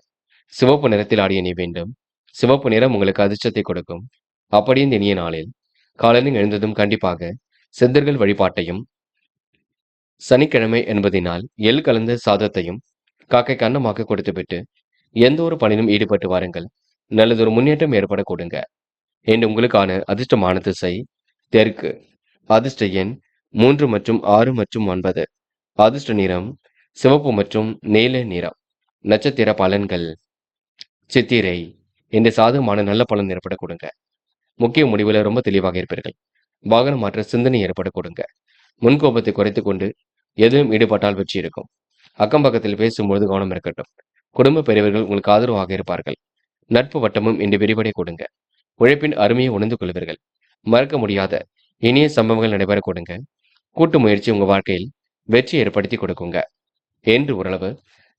சிவப்பு நிறத்தில் ஆடிய அணிய வேண்டும். சிவப்பு நிறம் உங்களுக்கு அதிர்ஷ்டத்தை கொடுக்கும். அப்படி இந்த இனிய நாளில் காலையில் எழுந்ததும் கண்டிப்பாக சித்தர்கள் வழிபாட்டையும், சனிக்கிழமை என்பதினால் எள் கலந்த சாதத்தையும் காக்கை கன்னமாக கொடுத்துவிட்டு எந்த ஒரு பணியிலும் ஈடுபட்டு வாருங்கள். நல்லதொரு முன்னேற்றம் ஏற்பட கொடுங்க. என்று உங்களுக்கான அதிர்ஷ்டமான திசை தெற்கு. அதிர்ஷ்ட எண் 3 மற்றும் 6 மற்றும் 9. அதிர்ஷ்ட நிறம் சிவப்பு மற்றும் நீல நிறம். நட்சத்திர பலன்கள். சித்திரை. இந்த சாதகமான நல்ல பலன் ஏற்பட கொடுங்க. முக்கிய முடிவுல ரொம்ப தெளிவாக இருப்பீர்கள். வாகனம் மாற்ற சிந்தனை ஏற்பட கொடுங்க. முன்கோபத்தை குறைத்துக் கொண்டு எதிலும் ஈடுபட்டால் வெற்றி இருக்கும். அக்கம் பக்கத்தில் பேசும்பொழுது கவனம் இருக்கட்டும். குடும்ப பெரியவர்கள் உங்களுக்கு ஆதரவாக இருப்பார்கள். நட்பு வட்டமும் இன்று விரிவடை கொடுங்க. உழைப்பின் அருமையை உணர்ந்து கொள்வீர்கள். மறக்க முடியாத இனிய சம்பவங்கள் நடைபெற கொடுங்க. கூட்டு முயற்சி உங்க வாழ்க்கையில் வெற்றி ஏற்படுத்தி கொடுக்குங்க என்று ஓரளவு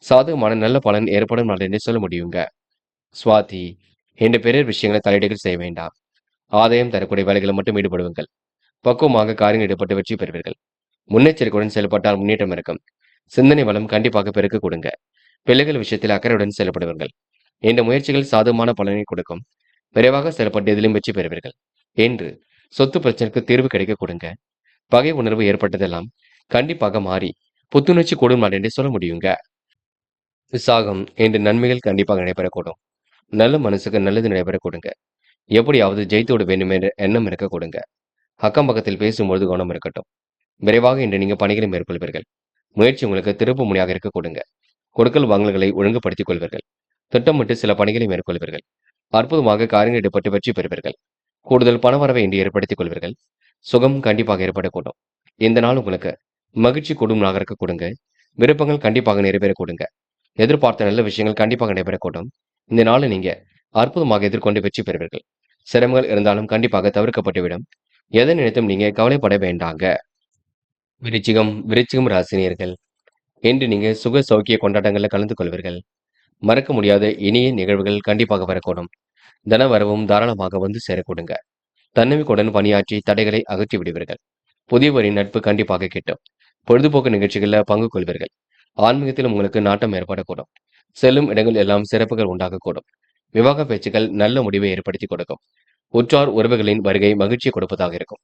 சாதகமான நல்ல பலன் ஏற்படும் நாள் என்று சொல்ல முடியுங்க. சுவாதி, இன்று பிறர் விஷயங்களை தலையீடுகள் செய்ய வேண்டாம். ஆதாயம் தரக்கூடிய வேலைகளை மட்டும் ஈடுபடுவீர்கள். பக்குவமாக காரியங்கள் ஈடுபட்டு வெற்றி பெறுவீர்கள். முன்னெச்சரிக்கையுடன் செயல்பட்டால் முன்னேற்றம் இருக்கும். சிந்தனை வளம் கண்டிப்பாக பெருக்க கொடுங்க. பிள்ளைகள் விஷயத்தில் அக்கறையுடன் செயல்படுவீர்கள். இந்த முயற்சிகள் சாதகமான பலனை கொடுக்கும். விரைவாக செயல்பட்டு எதிலும் வெற்றி பெறுவீர்கள். என்று சொத்து பிரச்சனைக்கு தீர்வு கிடைக்க கொடுங்க. பகை உணர்வு ஏற்பட்டதெல்லாம் கண்டிப்பாக மாறி புத்துணர்ச்சி கூடும் நாள் என்று சொல்ல முடியுங்க. விசாகம் என்று நன்மைகள் கண்டிப்பாக நடைபெறக்கூடும். நல்ல மனசுக்கு நல்லது நடைபெற கொடுங்க. எப்படியாவது ஜெயித்து விட வேண்டும் என்ற எண்ணம் இருக்க கொடுங்க. அக்கம் பக்கத்தில் பேசும்பொழுது கவனம் இருக்கட்டும். விரைவாக இன்று நீங்க பணிகளை மேற்கொள்வீர்கள். முயற்சி உங்களுக்கு திருப்பு முனையாக இருக்க கொடுங்க. கொடுக்கல் வாங்கல்களை ஒழுங்குபடுத்திக் கொள்வீர்கள். திட்டமிட்டு சில பணிகளை மேற்கொள்வீர்கள். அற்புதமாக காரியங்கள் ஈடுபட்டு வெற்றி பெறுவீர்கள். கூடுதல் பணவரவை இன்று ஏற்படுத்திக் கொள்வீர்கள். சுகம் கண்டிப்பாக ஏற்படக்கூடும். இந்த நாள் உங்களுக்கு மகிழ்ச்சி கூடும் நாளாக இருக்க கொடுங்க. விருப்பங்கள் கண்டிப்பாக நிறைவேற கொடுங்க. எதிர்பார்த்த நல்ல விஷயங்கள் கண்டிப்பாக நடைபெறக்கூடும். இந்த நாளை நீங்க அற்புதமாக எதிர்கொண்டு வெற்றி பெறுவீர்கள். சிரமங்கள் இருந்தாலும் கண்டிப்பாக தவிர்க்கப்பட்டுவிடும். எதை நினைத்தும் நீங்க கவலைப்பட வேண்டாங்க. விருச்சிகம் ராசினியர்கள், இன்று நீங்க சுக சௌக்கிய கொண்டாட்டங்கள்ல கலந்து கொள்வீர்கள். மறக்க முடியாத இனிய நிகழ்வுகள் கண்டிப்பாக வரக்கூடும். தன வரவும் தாராளமாக வந்து சேரக்கூடுங்க. தன்னம்பிக்கையுடன் பணியாற்றி தடைகளை அகற்றி விடுவீர்கள். புதியவரின் நட்பு கண்டிப்பாக கிட்டும். பொழுதுபோக்கு நிகழ்ச்சிகளில் பங்கு கொள்வீர்கள். ஆன்மீகத்தில் உங்களுக்கு நாட்டம் ஏற்படக்கூடும். செல்லும் இடங்கள் எல்லாம் சிறப்புகள் உண்டாகக்கூடும். விவாக பேச்சுக்கள் நல்ல முடிவை ஏற்படுத்தி கொடுக்கும். உற்றார் உறவுகளின் வருகை மகிழ்ச்சி கொடுப்பதாக இருக்கும்.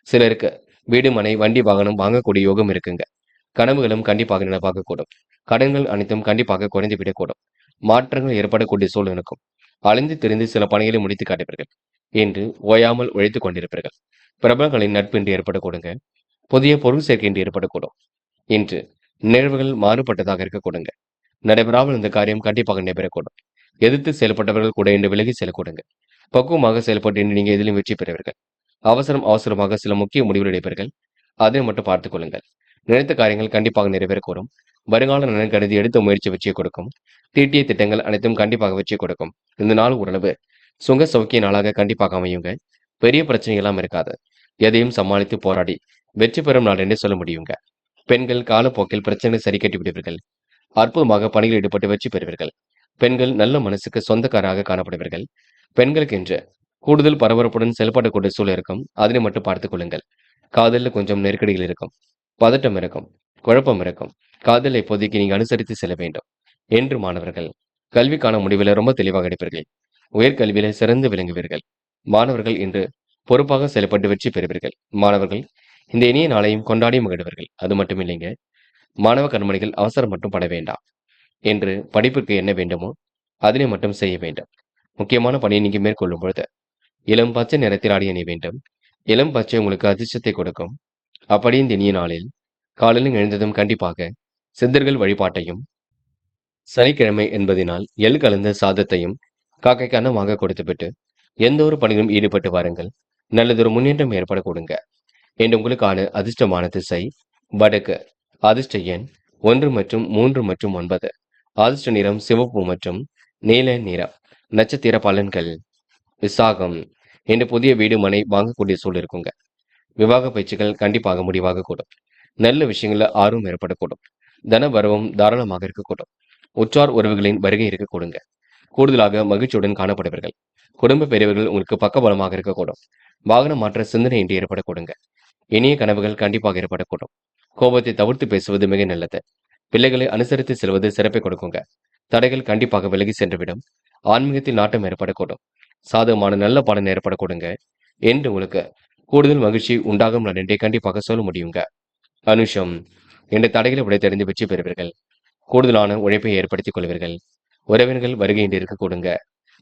சிலருக்கு வீடு மனை வண்டி வாகனம் வாங்கக்கூடிய யோகம் இருக்குங்க. கனவுகளும் கண்டிப்பாக நினைவாகக்கூடும். கடன்கள் அனைத்தும் கண்டிப்பாக குறைந்து விடக்கூடும். மாற்றங்கள் ஏற்படக்கூடிய சூழல் இருக்கும். அலைந்து திரிந்து சில பணிகளை முடித்து காட்டுவீர்கள். என்று ஓயாமல் உழைத்துக் கொண்டிருப்பீர்கள். பிரபலங்களின் நட்பு இன்று ஏற்படக்கூடுங்க. புதிய பொருள் சேர்க்கை இன்று ஏற்படக்கூடும். இன்று நிகழ்வுகள் மாறுபட்டதாக இருக்க கொடுங்க. நடைபெறாமல் இந்த காரியம் கண்டிப்பாக நடைபெறக்கூடும். எதிர்த்து செயல்பட்டவர்கள் கூட இன்று விலகி செல்லக்கூடுங்க. பக்குவமாக செயல்பட்டு இன்று நீங்க எதிலும் வெற்றி பெறுவீர்கள். அவசரமாக சில முக்கிய முடிவுகள் எடுப்பீர்கள். அதை மட்டும் பார்த்துக் கொள்ளுங்கள். நினைத்த காரியங்கள் கண்டிப்பாக நிறைவேறக்கூடும். வருங்கால நலன் கருதி எடுத்த முயற்சி வெற்றியை கொடுக்கும். தீட்டிய திட்டங்கள் அனைத்தும் கண்டிப்பாக வெற்றி கொடுக்கும். இந்த நாள் ஓரளவு சுக சௌக்கிய நாளாக கண்டிப்பாக அமையுங்க. பெரிய பிரச்சனை எல்லாம் இருக்காது. எதையும் சமாளித்து போராடி வெற்றி பெறும் நாள் என்று சொல்ல முடியுங்க. பெண்கள் காலப்போக்கில் பிரச்சனை சரி கட்டி விடுவீர்கள். அற்புதமாக பணியில் ஈடுபட்டு வெற்றி பெறுவீர்கள். பெண்கள் நல்ல மனசுக்கு சொந்தக்காராக காணப்படுவீர்கள். பெண்களுக்கு என்று கூடுதல் பரபரப்புடன் செயல்படக்கூடிய சூழல் இருக்கும். அதனை மட்டும் பார்த்துக் கொள்ளுங்கள். காதலில் கொஞ்சம் நெருக்கடிகள் இருக்கும். பதட்டம் இருக்கும். குழப்பம் இருக்கும். காதலை இப்போதைக்கு நீங்க அனுசரித்து செல்ல வேண்டும். என்று மாணவர்கள் கல்விக்கான முடிவில் ரொம்ப தெளிவாக எடுப்பீர்கள். உயர்கல்வியில சிறந்து விளங்குவீர்கள். மாணவர்கள் இன்று பொறுப்பாக செயல்பட்டு வெற்றி பெறுவீர்கள். மாணவர்கள் இந்த இனிய நாளையும் கொண்டாடி மகிழ்வீர்கள். அது மட்டும் இல்லைங்க. மாணவ கண்மணிகள் அவசரம் மட்டும் பட வேண்டாம். என்று படிப்புக்கு என்ன வேண்டுமோ அதனை மட்டும் செய்ய வேண்டும். முக்கியமான பணியை நீங்க மேற்கொள்ளும் பொழுது இளம் பச்சை நிறத்தில் ஆடை அணிய வேண்டும். இளம் பச்சை உங்களுக்கு அதிர்ஷ்டத்தை கொடுக்கும். அப்படி இந்த இனிய நாளில் காலையில் எழுந்ததும் கண்டிப்பாக சித்தர்கள் வழிபாட்டையும், சனிக்கிழமை என்பதினால் எள் கலந்த சாதத்தையும் காக்கைக்கு அன்னமாக கொடுத்துவிட்டு எந்த ஒரு பணியிலும் ஈடுபட்டு வாருங்கள். நல்லதொரு முன்னேற்றம் ஏற்பட கொடுங்க. என்று உங்களுக்கான அதிர்ஷ்டமான திசை வடக்கு. அதிர்ஷ்ட எண் 1 மற்றும் 3 மற்றும் 9. அதிர்ஷ்ட நிறம் சிவப்பு மற்றும் நீல நிறம். நட்சத்திர பலன்கள். விசாகம், என்று புதிய வீடு மனை வாங்கக்கூடிய சூழல் இருக்குங்க. விவாக பேச்சுக்கள் கண்டிப்பாக முடிவாக கூடும். நல்ல விஷயங்கள்ல ஆர்வம் ஏற்படக்கூடும். தன வரவும் தாராளமாக இருக்கக்கூடும். உற்றார் உறவுகளின் வருகை இருக்க கொடுங்க. கூடுதலாக மகிழ்ச்சியுடன் காணப்படுவீர்கள். குடும்ப பெரியவர்கள் உங்களுக்கு பக்கபலமாக இருக்கக்கூடும். வாகனம் மாற்ற சிந்தனை இன்றி ஏற்பட கொடுங்க. இனிய கனவுகள் கண்டிப்பாக ஏற்படக்கூடும். கோபத்தை தவிர்த்து பேசுவது மிக நல்லது. பிள்ளைகளை அனுசரித்து செல்வது சிறப்பை கொடுக்குங்க. தடைகள் கண்டிப்பாக விலகி சென்றுவிடும். ஆன்மீகத்தில் நாட்டம் ஏற்படக்கூடும். சாதகமான நல்ல பலன் ஏற்படக்கூடுங்க. என்று உங்களுக்கு கூடுதல் மகிழ்ச்சி உண்டாகும் நன்றே கண்டிப்பாக சொல்ல முடியுங்க. அனுஷம், என்ற தடைகளை உடைத்தறிந்து வெற்றி பெறுவீர்கள். கூடுதலான உழைப்பை ஏற்படுத்திக் கொள்வீர்கள். உறவினர்கள் வருகை என்று இருக்க கொடுங்க.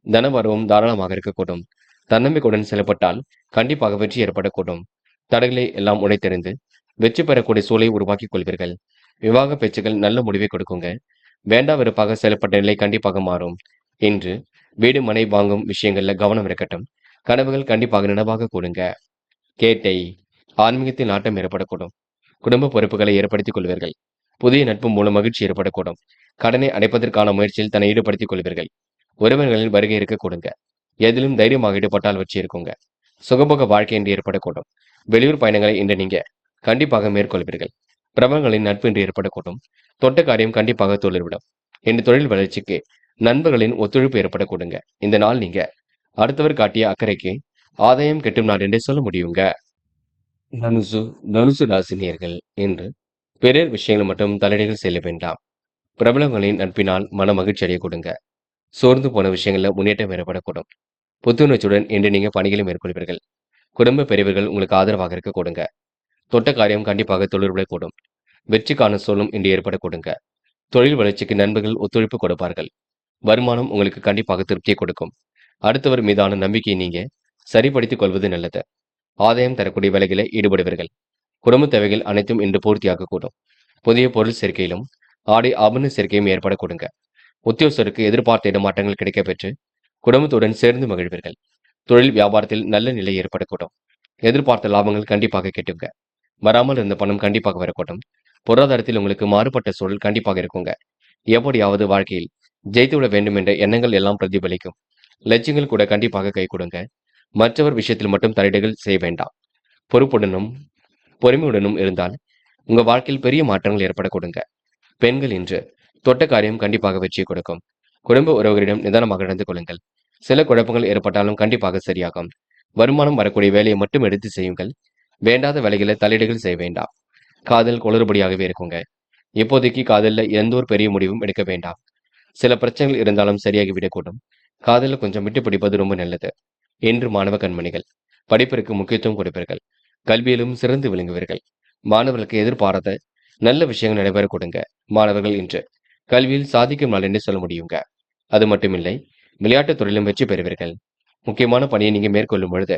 தன வரவும் தாராளமாக இருக்கக்கூடும். தன்னம்பிக்கையுடன் செயல்பட்டால் கண்டிப்பாக வெற்றி ஏற்படக்கூடும். தடைகளை எல்லாம் உடைத்தெறிந்து வெற்றி பெறக்கூடிய சூழலை உருவாக்கிக் கொள்வீர்கள். விவாக பேச்சுகள் நல்ல முடிவை கொடுக்குங்க. வேண்டா வெறுப்பாக செயல்பட்ட நிலை கண்டிப்பாக மாறும். இன்று வீடு மனை வாங்கும் விஷயங்கள்ல கவனம் இருக்கட்டும். கனவுகள் கண்டிப்பாக நினைவாக கூடுங்க. கேட்டை, ஆன்மீகத்தில் நாட்டம் ஏற்படக்கூடும். குடும்ப பொறுப்புகளை ஏற்படுத்திக் கொள்வீர்கள். புதிய நட்பு மூலம் மகிழ்ச்சி ஏற்படக்கூடும். கடனை அடைப்பதற்கான முயற்சியில் தன்னை ஈடுபடுத்திக் கொள்வீர்கள். உறவினர்களின் வருகை இருக்க கொடுங்க. எதிலும் தைரியமாக ஈடுபட்டால் வெற்றி இருக்குங்க. சுகபோக வாழ்க்கை என்று ஏற்படக்கூடும். வெளியூர் பயணங்களை இன்று நீங்க கண்டிப்பாக மேற்கொள்வீர்கள். பிரபலங்களின் நட்பு என்று ஏற்படக்கூடும். தொட்ட காரியம் கண்டிப்பாக தோல்விவிடும். இந்த தொழில் வளர்ச்சிக்கு நண்பர்களின் ஒத்துழைப்பு ஏற்பட கொடுங்க. இந்த நாள் நீங்க அடுத்தவர் காட்டிய அக்கறைக்கு ஆதாயம் கிட்டும் நாள் என்றே சொல்ல முடியுங்க. தனுசு தனுசு ராசினியர்கள் என்று பிறர் விஷயங்கள் மட்டும் தலையீடுகள் செய்ய வேண்டாம். பிரபலங்களின் நட்பினால் மன மகிழ்ச்சி அடைய கொடுங்க. சோர்ந்து போன விஷயங்கள்ல முன்னேற்றம் ஏற்படக்கூடும். புத்துணர்ச்சியுடன் இன்று நீங்க பணிகளை மேற்கொள்வீர்கள். குடும்ப பெரியவர்கள் உங்களுக்கு ஆதரவாக இருக்க கொடுங்க. தொட்ட காரியம் கண்டிப்பாக தொழில்களை கூடும். வெற்றிக்கான சூழலும் இன்று ஏற்பட கொடுங்க. தொழில் வளர்ச்சிக்கு நண்பர்கள் ஒத்துழைப்பு கொடுப்பார்கள். வருமானம் உங்களுக்கு கண்டிப்பாக திருப்தியை கொடுக்கும். அடுத்தவர் மீதான நம்பிக்கையை நீங்க சரிப்படுத்திக் கொள்வது நல்லது. ஆதாயம் தரக்கூடிய வேலைகளை ஈடுபடுவீர்கள். குடும்ப தேவைகள் அனைத்தும் இன்று பூர்த்தியாக கூடும். புதிய பொருள் சேர்க்கையிலும் ஆடை ஆபரண சேர்க்கையும் ஏற்பட கொடுங்க. உத்தியோகஸ்தருக்கு எதிர்பார்த்த இடமாற்றங்கள் கிடைக்கப் பெற்று குடும்பத்துடன் சேர்ந்து மகிழ்வீர்கள். தொழில் வியாபாரத்தில் நல்ல நிலை ஏற்படக்கூடும். எதிர்பார்த்த லாபங்கள் கண்டிப்பாக கிட்டுங்க. வராமல் இருந்த பணம் கண்டிப்பாக வரக்கூடும். பொருளாதாரத்தில் உங்களுக்கு மாறுபட்ட சூழல் கண்டிப்பாக இருக்குங்க. எப்படியாவது வாழ்க்கையில் ஜெயித்துவிட வேண்டும் என்ற எண்ணங்கள் எல்லாம் பிரதிபலிக்கும். லட்சியங்கள் கூட கண்டிப்பாக கை கொடுங்க. மற்றவர் விஷயத்தில் மட்டும் தலையீடுகள் செய்ய வேண்டாம். பொறுப்புடனும் பொறுமையுடனும் இருந்தால் உங்க வாழ்க்கையில் பெரிய மாற்றங்கள் ஏற்பட கொடுங்க. பெண்கள் இன்று தொட்ட காரியம் கண்டிப்பாக வெற்றியை கொடுக்கும். குடும்ப உறவுகளிடம் நிதானமாக நடந்து கொள்ளுங்கள். சில குழப்பங்கள் ஏற்பட்டாலும் கண்டிப்பாக சரியாகும். வருமானம் வரக்கூடிய வேலையை மட்டும் எடுத்து செய்யுங்கள். வேண்டாத வேலைகளை தலையீடுகள் செய்ய வேண்டாம். காதல் குளறுபடியாகவே இருக்குங்க. இப்போதைக்கு காதல்ல எந்த ஒரு பெரிய முடிவும் எடுக்க வேண்டாம். சில பிரச்சனைகள் இருந்தாலும் சரியாகி விடக்கூடும். காதலில் கொஞ்சம் விட்டு பிடிப்பது ரொம்ப நல்லது. இன்று மாணவ கண்மணிகள் படிப்பிற்கு முக்கியத்துவம் கொடுப்பீர்கள். கல்வியிலும் சிறந்து விளங்குவீர்கள். மாணவர்களுக்கு எதிர்பாராத நல்ல விஷயங்கள் நடைபெற கொடுங்க. மாணவர்கள் இன்று கல்வியில் சாதிக்கும் நாள் என்று சொல்ல முடியுங்க. அது மட்டுமில்லை, விளையாட்டுத் துறையிலும் வெற்றி பெறுவீர்கள். முக்கியமான பணியை நீங்க மேற்கொள்ளும் பொழுது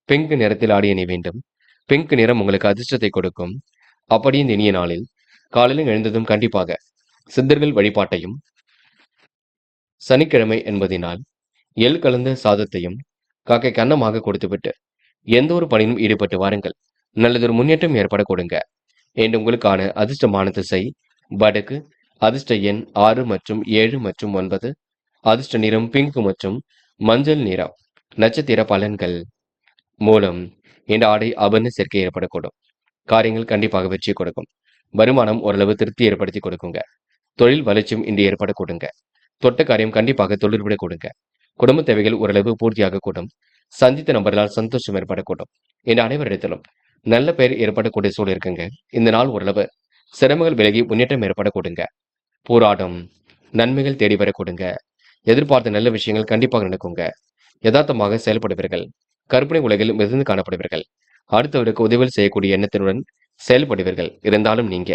பிங்க் நிறத்தில் ஆடை அணிய வேண்டும். பிங்க் நிறம் உங்களுக்கு அதிர்ஷ்டத்தை கொடுக்கும். அப்படி இந்த இனிய நாளில் காலையில் எழுந்ததும் கண்டிப்பாக சித்தர்கள் வழிபாட்டையும், சனிக்கிழமை என்பதினால் எள் கலந்த சாதத்தையும் காக்கைக்கு அன்னமாக கொடுத்துவிட்டு எந்த ஒரு பணியிலும் ஈடுபட்டு வாருங்கள். நல்லதொரு முன்னேற்றம் ஏற்பட கொடுங்க. என்று உங்களுக்கான அதிர்ஷ்டமான திசை வடக்கு. அதிர்ஷ்ட எண் 6 மற்றும் 7 மற்றும் 9. அதிர்ஷ்ட நிறம் பிங்க் மற்றும் மஞ்சள் நிறம். நட்சத்திர பலன்கள். மூலம் இந்த ஆடை ஆபரண சேர்க்கை ஏற்படக்கூடும். காரியங்கள் கண்டிப்பாக வெற்றி கொடுக்கும். வருமானம் ஓரளவு திருப்தி ஏற்படுத்தி கொடுக்குங்க. தொழில் வளர்ச்சியும் இன்று ஏற்பட கொடுங்க. தொட்ட காரியம் கண்டிப்பாக தொழில்விட கொடுங்க. குடும்ப தேவைகள் ஓரளவு பூர்த்தியாக கூடும். சந்தித்த நபர்களால் சந்தோஷம் ஏற்படக்கூடும். என்ற அனைவரிடத்திலும் நல்ல பெயர் ஏற்படக்கூடிய சூழல் இருக்குங்க. இந்த நாள் ஓரளவு சிரமங்கள் விலகி முன்னேற்றம் ஏற்பட கொடுங்க. போராட்டம் நன்மைகள் தேடி வர கொடுங்க. எதிர்பார்த்த நல்ல விஷயங்கள் கண்டிப்பாக நடக்குங்க. யதார்த்தமாக செயல்படுவீர்கள். கற்பனை உலகில் மிதந்து காணப்படுவீர்கள். அடுத்தவருக்கு உதவிகள் செய்யக்கூடிய எண்ணத்தினுடன் செயல்படுவீர்கள். இருந்தாலும் நீங்க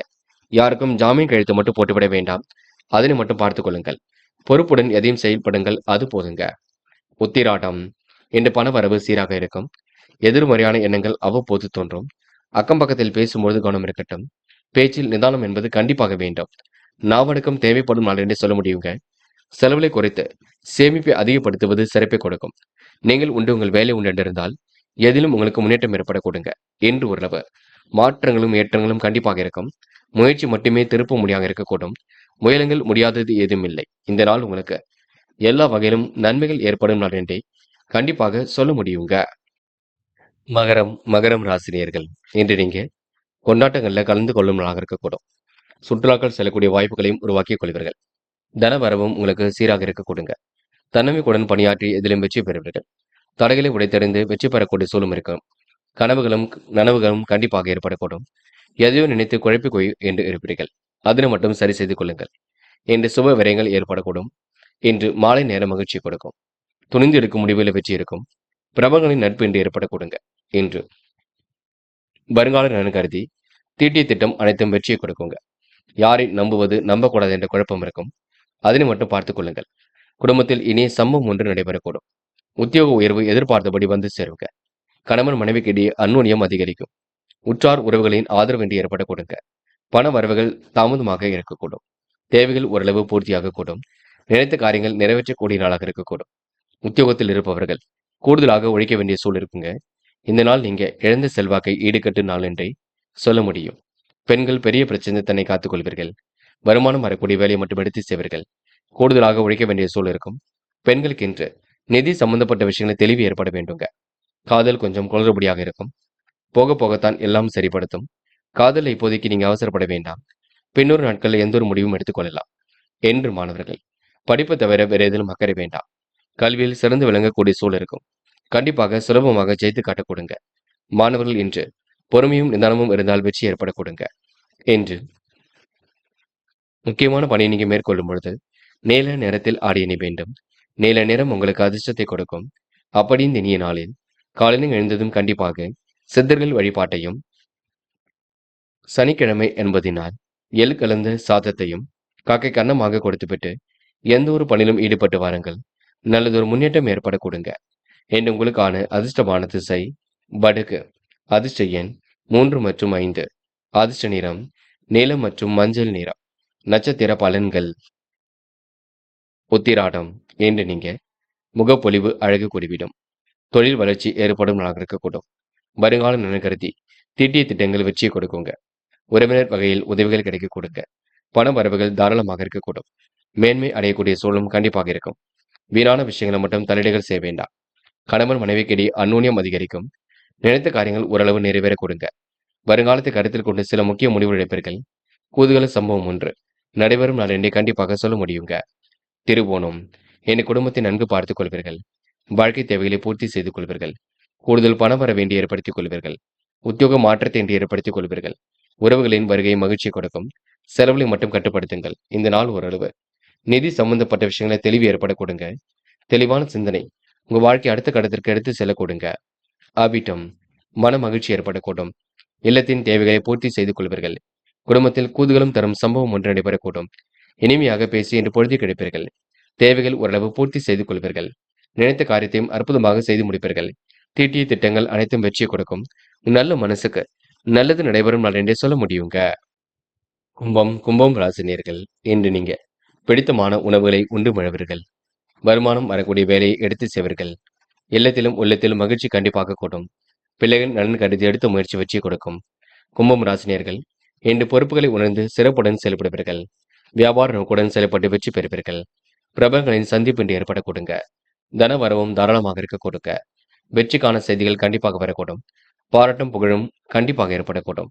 யாருக்கும் ஜாமீன் கழுத்து மட்டும் போட்டுவிட வேண்டாம். அதனை மட்டும் பார்த்துக் கொள்ளுங்கள். பொறுப்புடன் எதையும் செயல்படுங்கள். அது போதுங்க. உத்திராட்டம் இன்று பணவரவு சீராக இருக்கும். எதிர்மறையான எண்ணங்கள் அவ்வப்போது தோன்றும். அக்கம் பக்கத்தில் பேசும்பொழுது கவனம் இருக்கட்டும். பேச்சில் நிதானம் என்பது கண்டிப்பாக வேண்டும். நாவடக்கம் தேவைப்படும் நாள் என்று சொல்ல முடியுங்க. செலவுகளை குறைத்து சேமிப்பை அதிகப்படுத்துவது சிறப்பை கொடுக்கும். நீங்கள் உண்டு உங்கள் வேலை உண்டு என்றிருந்தால் எதிலும் உங்களுக்கு முன்னேற்றம் ஏற்பட கொடுங்க. என்று ஓரளவு மாற்றங்களும் ஏற்றங்களும் கண்டிப்பாக இருக்கும். முயற்சி மட்டுமே திருப்ப முடியாக இருக்கக்கூடும். முயலுங்கள் முடியாதது ஏதும் இல்லை. இந்த நாள் உங்களுக்கு எல்லா வகையிலும் நன்மைகள் ஏற்படும் நாள் என்றே கண்டிப்பாக சொல்ல முடியுங்க. மகரம் ராசினியர்கள் இன்று நீங்க கொண்டாட்டங்கள்ல கலந்து கொள்ளும் நாளாக இருக்கக்கூடும். சுற்றுலாக்கள் செல்லக்கூடிய வாய்ப்புகளையும் உருவாக்கிக் கொள்வீர்கள். தன வரவும் உங்களுக்கு சீராக இருக்க கொடுங்க. தன்னம்பிக்கையுடன் பணியாற்றி எதிலும் வெற்றி பெறுவீர்கள். தடைகளை உடைத்தறிந்து வெற்றி பெறக்கூடிய சூழலும் இருக்கும். கனவுகளும் நனவுகளும் கண்டிப்பாக ஏற்படக்கூடும். எதையோ நினைத்து குழப்பிக்கொய் என்று இருப்பீர்கள். அதனை மட்டும் சரி செய்து கொள்ளுங்கள். இன்று சுப விரயங்கள் ஏற்படக்கூடும். இன்று மாலை நேரம் மகிழ்ச்சி கொடுக்கும். துணிந்து எடுக்கும் முடிவில் வெற்றி இருக்கும். பிரபலங்களின் நட்பு இன்று ஏற்பட கொடுங்க. இன்று வருங்கால நலன் கருதி தீட்டிய திட்டம் அனைத்தும் வெற்றியை கொடுக்குங்க. யாரை நம்புவது நம்பக்கூடாது என்ற குழப்பம் இருக்கும். அதனை மட்டும் பார்த்துக் கொள்ளுங்கள். குடும்பத்தில் இனிய சம்பவம் ஒன்று நடைபெறக்கூடும். உத்தியோக உயர்வு எதிர்பார்த்தபடி வந்து சேருங்க. கணவன் மனைவிக்கு இடையே அந்நுண்ணியம் அதிகரிக்கும். உற்றார் உறவுகளின் ஆதரவின்றி ஏற்பட கொடுங்க. பண வரவுகள் தாமதமாக இருக்கக்கூடும். தேவைகள் ஓரளவு பூர்த்தியாக கூடும். நினைத்த காரியங்கள் நிறைவேற்றக்கூடிய நாளாக இருக்கக்கூடும். உத்தியோகத்தில் இருப்பவர்கள் கூடுதலாக உழைக்க வேண்டிய சூழல் இருக்குங்க. இந்த நாள் நீங்க இழந்த செல்வாக்கை ஈடுகட்டு நாள் என்றே சொல்ல முடியும். பெண்கள் பெரிய பிரச்சனை தன்னை காத்துக் கொள்வீர்கள். வருமானம் வரக்கூடிய வேலையை மட்டும் எடுத்து செய்வீர்கள். கூடுதலாக உழைக்க வேண்டிய சூழல் இருக்கும். பெண்களுக்கு இன்று நிதி சம்பந்தப்பட்ட விஷயங்களை தெளிவு ஏற்பட வேண்டுங்க. காதல் கொஞ்சம் குளறுபடியாக இருக்கும். போக போகத்தான் எல்லாம் சரிப்படுத்தும். காதலை இப்போதைக்கு நீங்க அவசரப்பட வேண்டாம். பின்னொரு நாட்களில் எந்த ஒரு முடிவும் எடுத்துக்கொள்ளலாம். என்று மாணவர்கள் படிப்பு தவிர வேற எதிலும் அக்கறை வேண்டாம். கல்வியில் சிறந்து விளங்கக்கூடிய சூழல் இருக்கும். கண்டிப்பாக சுலபமாக ஜெயித்து காட்டக் கொடுங்க. மாணவர்கள் இன்று பொறுமையும் நிதானமும் இருந்தால் வெற்றி ஏற்பட கொடுங்க. என்று முக்கியமான பணியை நீங்க மேற்கொள்ளும் பொழுது நீல நிறத்தில் ஆடை அணி வேண்டும். நீல நிறம் உங்களுக்கு அதிர்ஷ்டத்தை கொடுக்கும். அப்படி இந்த இனிய நாளில் காலையில் எழுந்ததும் கண்டிப்பாக சித்தர்கள் வழிபாட்டையும், சனிக்கிழமை என்பதினால் எள் கலந்த சாதத்தையும் காக்கைக்கு அன்னமாக கொடுத்துவிட்டு எந்த ஒரு பணியிலும் ஈடுபட்டு வாருங்கள். நல்லதொரு முன்னேற்றம் ஏற்பட கொடுங்க. என்று உங்களுக்கான அதிர்ஷ்டமான திசை வடக்கு. அதிர்ஷ்ட எண் 3 மற்றும் 5. அதிர்ஷ்ட நிறம் நீலம் மற்றும் மஞ்சள் நிறம். நட்சத்திர பலன்கள். உத்திராடம். என்று நீங்க முகப்பொலிவு அழகு கூடிவிடும். தொழில் வளர்ச்சி ஏற்படும் நாளாக இருக்கக்கூடும். வருங்கால நலன் கருதி தீட்டிய திட்டங்கள் வெற்றியை கொடுக்குங்க. உறவினர் வகையில் உதவிகள் கிடைக்க கொடுங்க. பண வரவுகள் தாராளமாக இருக்கக்கூடும். மேன்மை அடையக்கூடிய சூழலும் கண்டிப்பாக இருக்கும். வீணான விஷயங்களை மட்டும் தலையீடுகள் செய்ய வேண்டாம். கணவன் மனைவிக்கிடையே அந்யோன்யம் அதிகரிக்கும். நினைத்த காரியங்கள் ஓரளவு நிறைவேற கொடுங்க. வருங்காலத்தை கருத்தில் கொண்டு சில முக்கிய முடிவு எடுப்பீர்கள். கூதுகல சம்பவம் ஒன்று நடைபெறும் நாள் என்றே கண்டிப்பாக சொல்ல முடியுங்க. திருவோணம். என் குடும்பத்தை நன்கு பார்த்துக் கொள்வீர்கள். வாழ்க்கை தேவைகளை பூர்த்தி செய்து கொள்வீர்கள். கூடுதல் பணம் வர வேண்டி ஏற்படுத்திக் கொள்வீர்கள். உத்தியோக மாற்றத்தை என்று ஏற்படுத்திக் கொள்வீர்கள். உறவுகளின் வருகை மகிழ்ச்சி கொடுக்கும். செலவுகளை மட்டும் கட்டுப்படுத்துங்கள். இந்த நாள் ஓரளவு நிதி சம்பந்தப்பட்ட விஷயங்களை தெளிவு ஏற்பட கொடுங்க. தெளிவான சிந்தனை உங்க வாழ்க்கை அடுத்த கட்டத்திற்கு எடுத்து செல்ல கொடுங்க. அவிட்டம். மன மகிழ்ச்சி ஏற்படக்கூடும். இல்லத்தின் தேவைகளை பூர்த்தி செய்து கொள்வீர்கள். குடும்பத்தில் கூதுகளும் தரும் சம்பவம் ஒன்று நடைபெறக்கூடும். இனிமையாக பேசி என்று பொழுது கிடைப்பீர்கள். தேவைகள் ஓரளவு பூர்த்தி செய்து கொள்வீர்கள். நினைத்த காரியத்தையும் அற்புதமாக செய்து முடிப்பீர்கள். தீட்டிய திட்டங்கள் அனைத்தும் வெற்றியை கொடுக்கும். நல்ல மனசுக்கு நல்லது நடைபெறும் நாள் என்றே சொல்ல முடியுங்க. கும்பம் ராசினியர்கள். இன்று நீங்க பிடித்தமான உணவுகளை உண்டு மழவீர்கள். வருமானம் வரக்கூடிய வேலையை எடுத்து செய்வீர்கள். இல்லத்திலும் உள்ளத்திலும் மகிழ்ச்சி கண்டிப்பாக கூடும். பிள்ளைகள் நலன் கருதி எடுத்த முயற்சி வெற்றி கொடுக்கும். கும்பம் ராசினியர்கள் இன்று பொறுப்புகளை உணர்ந்து சிறப்புடன் செயல்படுவீர்கள். வியாபார நோக்குடன் செயல்பட்டு வெற்றி பெறுவீர்கள். பிரபலங்களின் சந்திப்பு இன்று ஏற்பட கொடுங்க. தன வரவும் தாராளமாக இருக்க கொடுங்க. வெற்றிக்கான செய்திகள் கண்டிப்பாக வரக்கூடும். பாராட்டும் புகழும் கண்டிப்பாக ஏற்படக்கூடும்.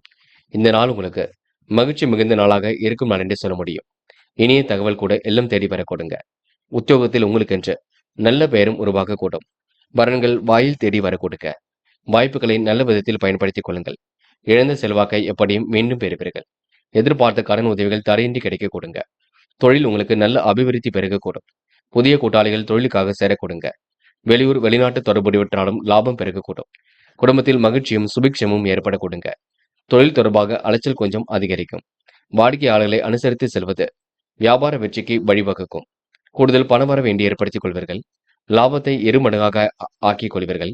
இந்த நாள் உங்களுக்கு மகிழ்ச்சி மிகுந்த நாளாக இருக்கும் நாள் என்று சொல்ல முடியும். இனிய தகவல் கூட எல்லாம் தேடி வர கொடுங்க. உத்தியோகத்தில் உங்களுக்கென்று நல்ல பெயரும் உருவாக கூடும். வரன்கள் வாயில் தேடி வர கொடுங்க. வாய்ப்புகளை நல்ல விதத்தில் பயன்படுத்திக் கொள்ளுங்கள். இழந்த செல்வாக்கை எப்படியும் மீண்டும் பெறுவீர்கள். எதிர்பார்த்த கடன் உதவிகள் தடையின்றி கிடைக்க கொடுங்க. தொழில் உங்களுக்கு நல்ல அபிவிருத்தி பெருகக்கூடும். புதிய கூட்டாளிகள் தொழிலுக்காக சேர கொடுங்க. வெளியூர் வெளிநாட்டு தொடர்புடையவற்றாலும் லாபம் பெருகக்கூடும். குடும்பத்தில் மகிழ்ச்சியும் சுபிக்ஷமும் ஏற்பட கொடுங்க. தொழில் தொடர்பாக அலைச்சல் கொஞ்சம் அதிகரிக்கும். வாடிக்கையாளர்களை அனுசரித்து செல்வது வியாபார வெற்றிக்கு வழிவகுக்கும். கூடுதல் பணம் வர வேண்டி ஏற்படுத்திக் கொள்வீர்கள். லாபத்தை இருமடங்காக ஆக்கிக் கொள்வீர்கள்.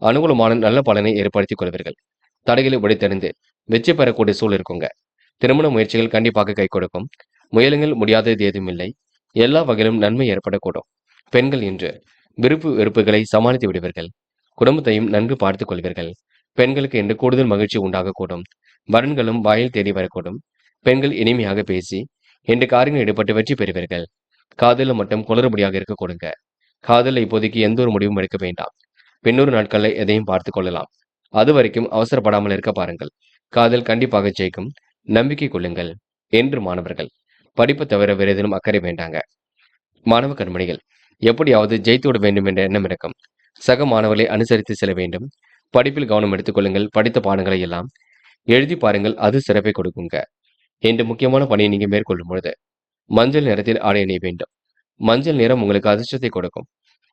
அனுகூலமான நல்ல பலனை ஏற்படுத்திக் கொள்வீர்கள். தடைகளை உடைத்தறிந்து வெற்றி பெறக்கூடிய சூழல் இருக்குங்க. திருமண முயற்சிகள் கண்டிப்பாக கை கொடுக்கும். முயலுங்கள் முடியாதது ஏதும் இல்லை. எல்லா வகையிலும் நன்மை ஏற்படக்கூடும். பெண்கள் இன்று விருப்பு வெறுப்புகளை சமாளித்து விடுவீர்கள். குடும்பத்தையும் நன்கு பார்த்துக் கொள்வீர்கள். பெண்களுக்கு இன்று கூடுதல் மகிழ்ச்சி உண்டாகக்கூடும். வரன்களும் வாயில் தேடி வரக்கூடும். பெண்கள் இனிமையாக பேசி இன்று காரியங்கள் ஈடுபட்டு வெற்றி பெறுவீர்கள். காதலில் மட்டும் குளறுபடியாக இருக்க கொடுங்க. காதலில் இப்போதைக்கு எந்த ஒரு முடிவும் எடுக்க வேண்டாம். பின்னொரு நாட்களில் எதையும் பார்த்துக் கொள்ளலாம். அது வரைக்கும் அவசரப்படாமல் இருக்க பாருங்கள். காதல் கண்டிப்பாக ஜெயிக்கும். நம்பிக்கை கொள்ளுங்கள். என்று மாணவர்கள் படிப்பு தவிர வேறு எதிலும் அக்கறை வேண்டாங்க. மாணவ கண்மணிகள் எப்படியாவது ஜெயித்து விட வேண்டும் என்ற எண்ணம் இருக்கும். சக மாணவர்களை அனுசரித்து செல்ல வேண்டும். படிப்பில் கவனம் எடுத்துக் கொள்ளுங்கள். படித்த பாடங்களை எல்லாம் எழுதி பாருங்கள். அது சிறப்பை கொடுக்குங்க. என்று முக்கியமான பணியை நீங்க மேற்கொள்ளும் பொழுது மஞ்சள் நிறத்தில் ஆடை அணிய வேண்டும். மஞ்சள் நிறம் உங்களுக்கு அதிர்ஷ்டத்தை கொடுக்கும்.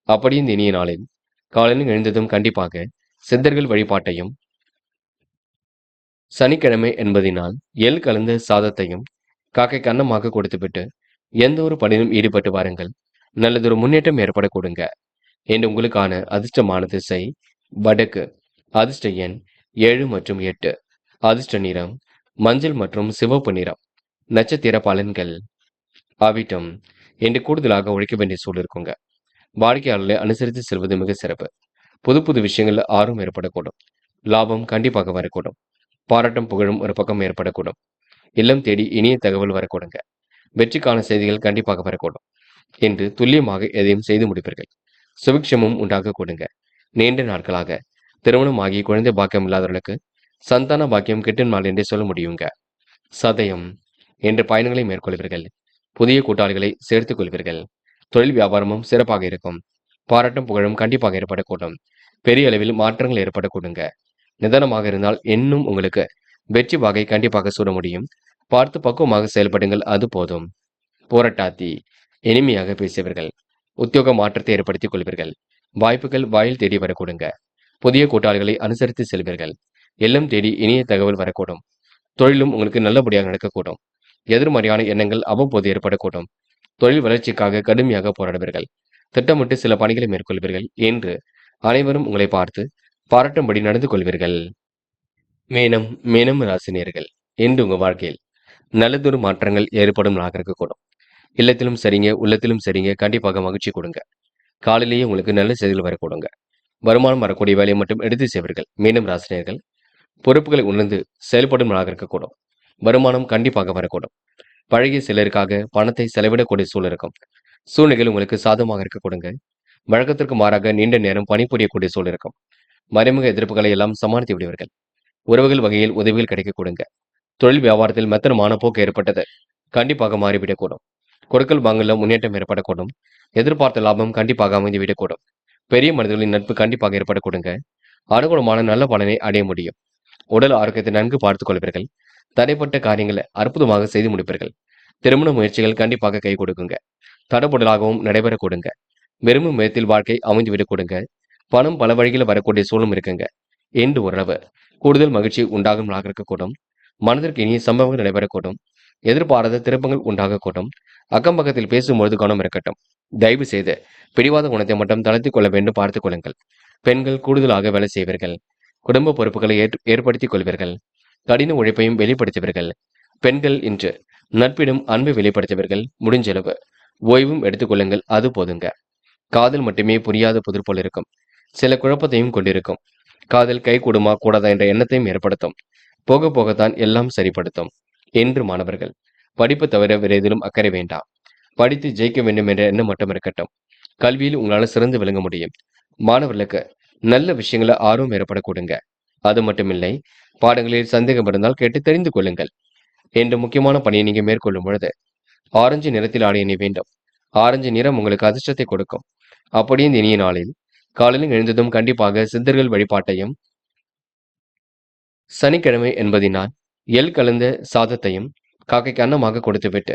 அப்படி இந்த இனிய நாளில் காலையில் எழுந்ததும் கண்டிப்பாக சித்தர்கள் வழிபாட்டையும், சனிக்கிழமை என்பதினால் எள் கலந்த சாதத்தையும் காக்கைக்கு அன்னமாக கொடுத்துவிட்டு எந்த ஒரு பணியிலும் ஈடுபட்டு வாருங்கள். நல்லதொரு முன்னேற்றம் ஏற்பட கொடுங்க. என்று உங்களுக்கான அதிர்ஷ்டமான திசை வடக்கு. அதிர்ஷ்ட எண் 7 மற்றும் 8. அதிர்ஷ்ட நிறம் மஞ்சள் மற்றும் சிவப்பு நிறம். நட்சத்திர பலன்கள். அவிட்டம். என்று கூடுதலாக உழைக்க வேண்டிய சூழல் இருக்குங்க. வாடிக்கையாளர்களை அனுசரித்து செல்வது மிக சிறப்பு. புது புது விஷயங்கள்ல ஆர்வம் ஏற்படக்கூடும். லாபம் கண்டிப்பாக வரக்கூடும். பாராட்டும் புகழும் ஒரு பக்கம் ஏற்படக்கூடும். இல்லம் தேடி இனிய தகவல் வரக்கூடுங்க. வெற்றிக்கான செய்திகள் கண்டிப்பாக வரக்கூடும். என்று துல்லியமாக எதையும் செய்து முடிப்பீர்கள். சுபிக்ஷமும் உண்டாக கொடுங்க. நீண்ட நாட்களாக திருமணமாகி குழந்தை பாக்கியம் இல்லாதவர்களுக்கு சந்தான பாக்கியம் கிட்டும் நாள் என்றே சொல்ல முடியுங்க. சதயம். என்ற பயணங்களை மேற்கொள்வீர்கள். புதிய கூட்டாளிகளை சேர்த்துக் கொள்வீர்கள். தொழில் வியாபாரமும் சிறப்பாக இருக்கும். பாராட்டும் புகழும் கண்டிப்பாக ஏற்படக்கூடும். பெரிய அளவில் மாற்றங்கள் ஏற்படக்கூடுங்க. நிதானமாக இருந்தால் இன்னும் உங்களுக்கு வெற்றி வாகை கண்டிப்பாக சூட முடியும். பார்த்து பக்குவமாக செயல்படுங்கள், அது போதும். போராட்டாத்தி இனிமையாக பேசியவர்கள். உத்தியோக மாற்றத்தை ஏற்படுத்திக் கொள்வீர்கள். வாய்ப்புகள் வாயில் தேடி வரக்கூடுங்க. புதிய கூட்டாளிகளை அனுசரித்து செல்வீர்கள். இல்லம் தேடி இனிய தகவல் வரக்கூடும். தொழிலும் உங்களுக்கு நல்லபடியாக நடக்கக்கூடும். எதிர்மறையான எண்ணங்கள் அவ்வப்போது ஏற்படக்கூடும். தொழில் வளர்ச்சிக்காக கடுமையாக போராடுவீர்கள். திட்டமிட்டு சில பணிகளை மேற்கொள்வீர்கள் என்று அனைவரும் உங்களை பார்த்து பாராட்டும்படி நடந்து கொள்வீர்கள். மேனம் மேனம் ராசினியர்கள், இன்று உங்க வாழ்க்கையில் நல்லதொரு மாற்றங்கள் ஏற்படும் நாளாக இருக்கக்கூடும். இல்லத்திலும் சரிங்க, உள்ளத்திலும் சரிங்க, கண்டிப்பாக மகிழ்ச்சி கொடுங்க. காலையிலேயே உங்களுக்கு நல்ல செய்திகள் வரக்கூடுங்க. வருமானம் வரக்கூடிய வேலையை மட்டும் எடுத்து செய்வீர்கள். மீண்டும் ராசினியர்கள், பொறுப்புகளை உணர்ந்து செயல்படும் நாளாக இருக்கக்கூடும். வருமானம் கண்டிப்பாக வரக்கூடும். பழகிய சிலருக்காக பணத்தை செலவிடக்கூடிய சூழல் இருக்கும். சூழ்நிலைகள் உங்களுக்கு சாதகமாக இருக்க கொடுங்க. வழக்கத்திற்கு மாறாக நீண்ட நேரம் பணிபுரியக்கூடிய சூழல் இருக்கும். மறைமுக எதிர்ப்புகளை எல்லாம் சமாளித்து விடுவீர்கள். உறவுகள் வகையில் உதவிகள் கிடைக்க கொடுங்க. தொழில் வியாபாரத்தில் மெத்தனமான போக்கு ஏற்பட்டது கண்டிப்பாக மாறிவிடக்கூடும். கொடுக்கல் வாங்கல முன்னேற்றம் ஏற்படக்கூடும். எதிர்பார்த்த லாபம் கண்டிப்பாக அமைந்துவிடக்கூடும். பெரிய மனிதர்களின் நட்பு கண்டிப்பாக ஏற்பட கொடுங்க. அனுகூலமான நல்ல பலனை அடைய முடியும். உடல் ஆரோக்கியத்தை நன்கு பார்த்துக் கொள்வீர்கள். தடைப்பட்ட காரியங்களை அற்புதமாக செய்து முடிப்பீர்கள். திருமண முயற்சிகள் கண்டிப்பாக கை கொடுக்குங்க. தடபுடலாகவும் நடைபெற கொடுங்க. விரும்பும் விதத்தில் வாழ்க்கை அமைந்துவிடக் கொடுங்க. பணம் பல வழிகளில் வரக்கூடிய சூழலும் இருக்குங்க. என்று ஓரளவு கூடுதல் மகிழ்ச்சி உண்டாகும் நாளாக இருக்கக்கூடும். மனதிற்கு இனிய சம்பவங்கள் நடைபெறக்கூடும். எதிர்பாராத திருப்பங்கள் உண்டாகக்கூடும். அக்கம் பக்கத்தில் பேசும்பொழுது கவனம் இருக்கட்டும். தயவு செய்து பிடிவாத குணத்தை மட்டும் தளர்த்திக் கொள்ள வேண்டும், பார்த்துக் கொள்ளுங்கள். பெண்கள் கூடுதலாக வேலை செய்வீர்கள். குடும்ப பொறுப்புகளை ஏற்படுத்திக் கொள்வீர்கள். கடின உழைப்பையும் வெளிப்படுத்துவீர்கள். பெண்கள் இன்று நட்பிடம் அன்பை வெளிப்படுத்துவீர்கள். முடிஞ்சளவு ஓய்வும் எடுத்துக்கொள்ளுங்கள், அது போதுங்க. காதல் மட்டுமே புரியாத புதிர் போல் இருக்கும். சில குழப்பத்தையும் கொண்டிருக்கும். காதல் கை கூடுமா கூடாதா என்ற எண்ணத்தையும் ஏற்படுத்தும். போக போகத்தான் எல்லாம் சரிப்படுத்தும். என்று மாணவர்கள், படிப்பு தவிர வேறு எதிலும் அக்கறை வேண்டாம். படித்து ஜெயிக்க வேண்டும் என்ற எண்ணம் மட்டும் இருக்கட்டும். கல்வியில் உங்களால் சிறந்து விளங்க முடியும். மாணவர்களுக்கு நல்ல விஷயங்களை ஆர்வம் ஏற்பட கொடுங்க. அது மட்டுமில்லை, பாடங்களில் சந்தேகம் இருந்தால் கேட்டு தெரிந்து கொள்ளுங்கள். என்று முக்கியமான பணியை நீங்க மேற்கொள்ளும் பொழுது ஆரஞ்சு நிறத்தில் ஆடை அணிய வேண்டும். ஆரஞ்சு நிறம் உங்களுக்கு அதிர்ஷ்டத்தை கொடுக்கும். அப்படியே இந்த இனிய நாளில் காலையில் எழுந்ததும் கண்டிப்பாக சித்தர்கள் வழிபாட்டையும், சனிக்கிழமை என்பதினால் எள் கலந்த சாதத்தையும் காக்கைக்கு அன்னமாக கொடுத்துவிட்டு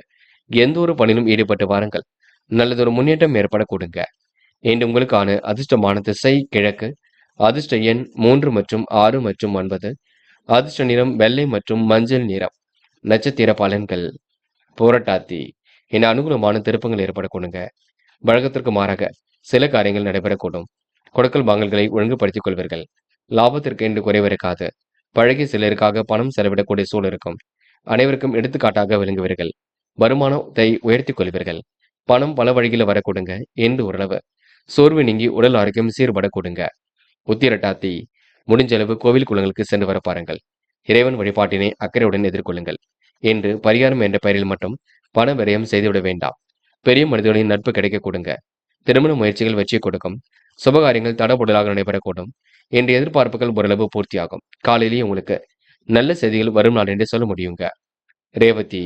எந்த ஒரு பணியிலும் ஈடுபட்டு வாருங்கள். நல்லதொரு முன்னேற்றம் ஏற்பட கொடுங்க. இன்று உங்களுக்கான அதிர்ஷ்டமான திசை கிழக்கு. அதிர்ஷ்ட எண் 3 மற்றும் 6 மற்றும் 9. அதிர்ஷ்ட நிறம் வெள்ளை மற்றும் மஞ்சள் நிறம். நட்சத்திர பலன்கள். போராட்டாத்தி என அனுகூலமான திருப்பங்கள் ஏற்படக்கூடுங்க. வழக்கத்திற்கு மாறாக சில காரியங்கள் நடைபெறக்கூடும். கொடுக்கல் வாங்கல்களை ஒழுங்குபடுத்திக் கொள்வீர்கள். லாபத்திற்கு என்று குறைவிருக்காது. பழகிய சிலருக்காக பணம் செலவிடக்கூடிய சூழல் இருக்கும். அனைவருக்கும் எடுத்துக்காட்டாக விளங்குவீர்கள். வருமானத்தை உயர்த்திக் கொள்வீர்கள். பணம் பல வழிகளில் வரக்கூடுங்க. என்று ஓரளவு சோர்வு நீங்கி உடல் ஆரோக்கியம் சீர்பட கொடுங்க. உத்திரட்டாத்தி முடிஞ்சளவு கோவில் குளங்களுக்கு சென்று வர பாருங்கள். இறைவன் வழிபாட்டினை அக்கறையுடன் எதிர்கொள்ளுங்கள். என்று பரிகாரம் என்ற பெயரில் மட்டும் பண விரயம் செய்துவிட வேண்டாம். பெரிய மனிதர்களின் நட்பு கிடைக்க கொடுங்க. திருமண முயற்சிகள் வெற்றி கொடுக்கும். சுபகாரியங்கள் தடபுடலாக நடைபெறக்கூடும். என்று எதிர்பார்ப்புகள் ஓரளவு பூர்த்தியாகும். காலையிலேயே உங்களுக்கு நல்ல செய்திகள் வரும் நாள் என்று சொல்ல முடியுங்க. ரேவதி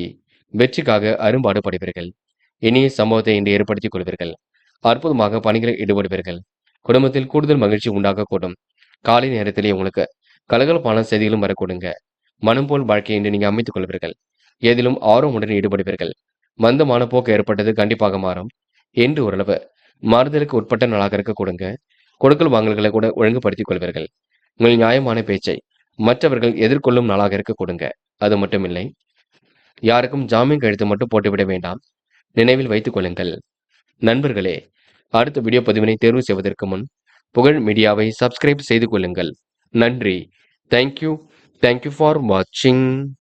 வெற்றிக்காக அரும்பாடு படுவீர்கள். இனிய சம்பவத்தை இன்று ஏற்படுத்திக் கொள்வீர்கள். அற்புதமாக பணிகளில் ஈடுபடுவீர்கள். குடும்பத்தில் கூடுதல் மகிழ்ச்சி உண்டாகக்கூடும். காலை நேரத்திலே உங்களுக்கு கலகலப்பான செய்திகளும் வரக்கூடுங்க. மனம் போல் வாழ்க்கையை இன்று நீங்க அமைத்துக் கொள்வீர்கள். எதிலும் ஆர்வமுடன் ஈடுபடுவீர்கள். மந்தமான போக்கு ஏற்பட்டது கண்டிப்பாக மாறும். என்று ஓரளவு மாறுதலுக்கு உட்பட்ட நாளாக இருக்க கொடுங்க. கொடுக்கல் வாங்கல்களை கூட ஒழுங்குபடுத்திக் கொள்வீர்கள். உங்கள் நியாயமான பேச்சை மற்றவர்கள் எதிர்கொள்ளும் நாளாக இருக்க கொடுங்க. அது மட்டுமில்லை, யாருக்கும் ஜாமீன் கழுத்து மட்டும் போட்டுவிட வேண்டாம். நினைவில் வைத்துக் கொள்ளுங்கள். நண்பர்களே, அடுத்த வீடியோ பதிவினை தேர்வு செய்வதற்கு முன் புகழ் மீடியாவை சப்ஸ்கிரைப் செய்து கொள்ளுங்கள். நன்றி. தேங்க்யூ ஃபார் வாட்சிங்.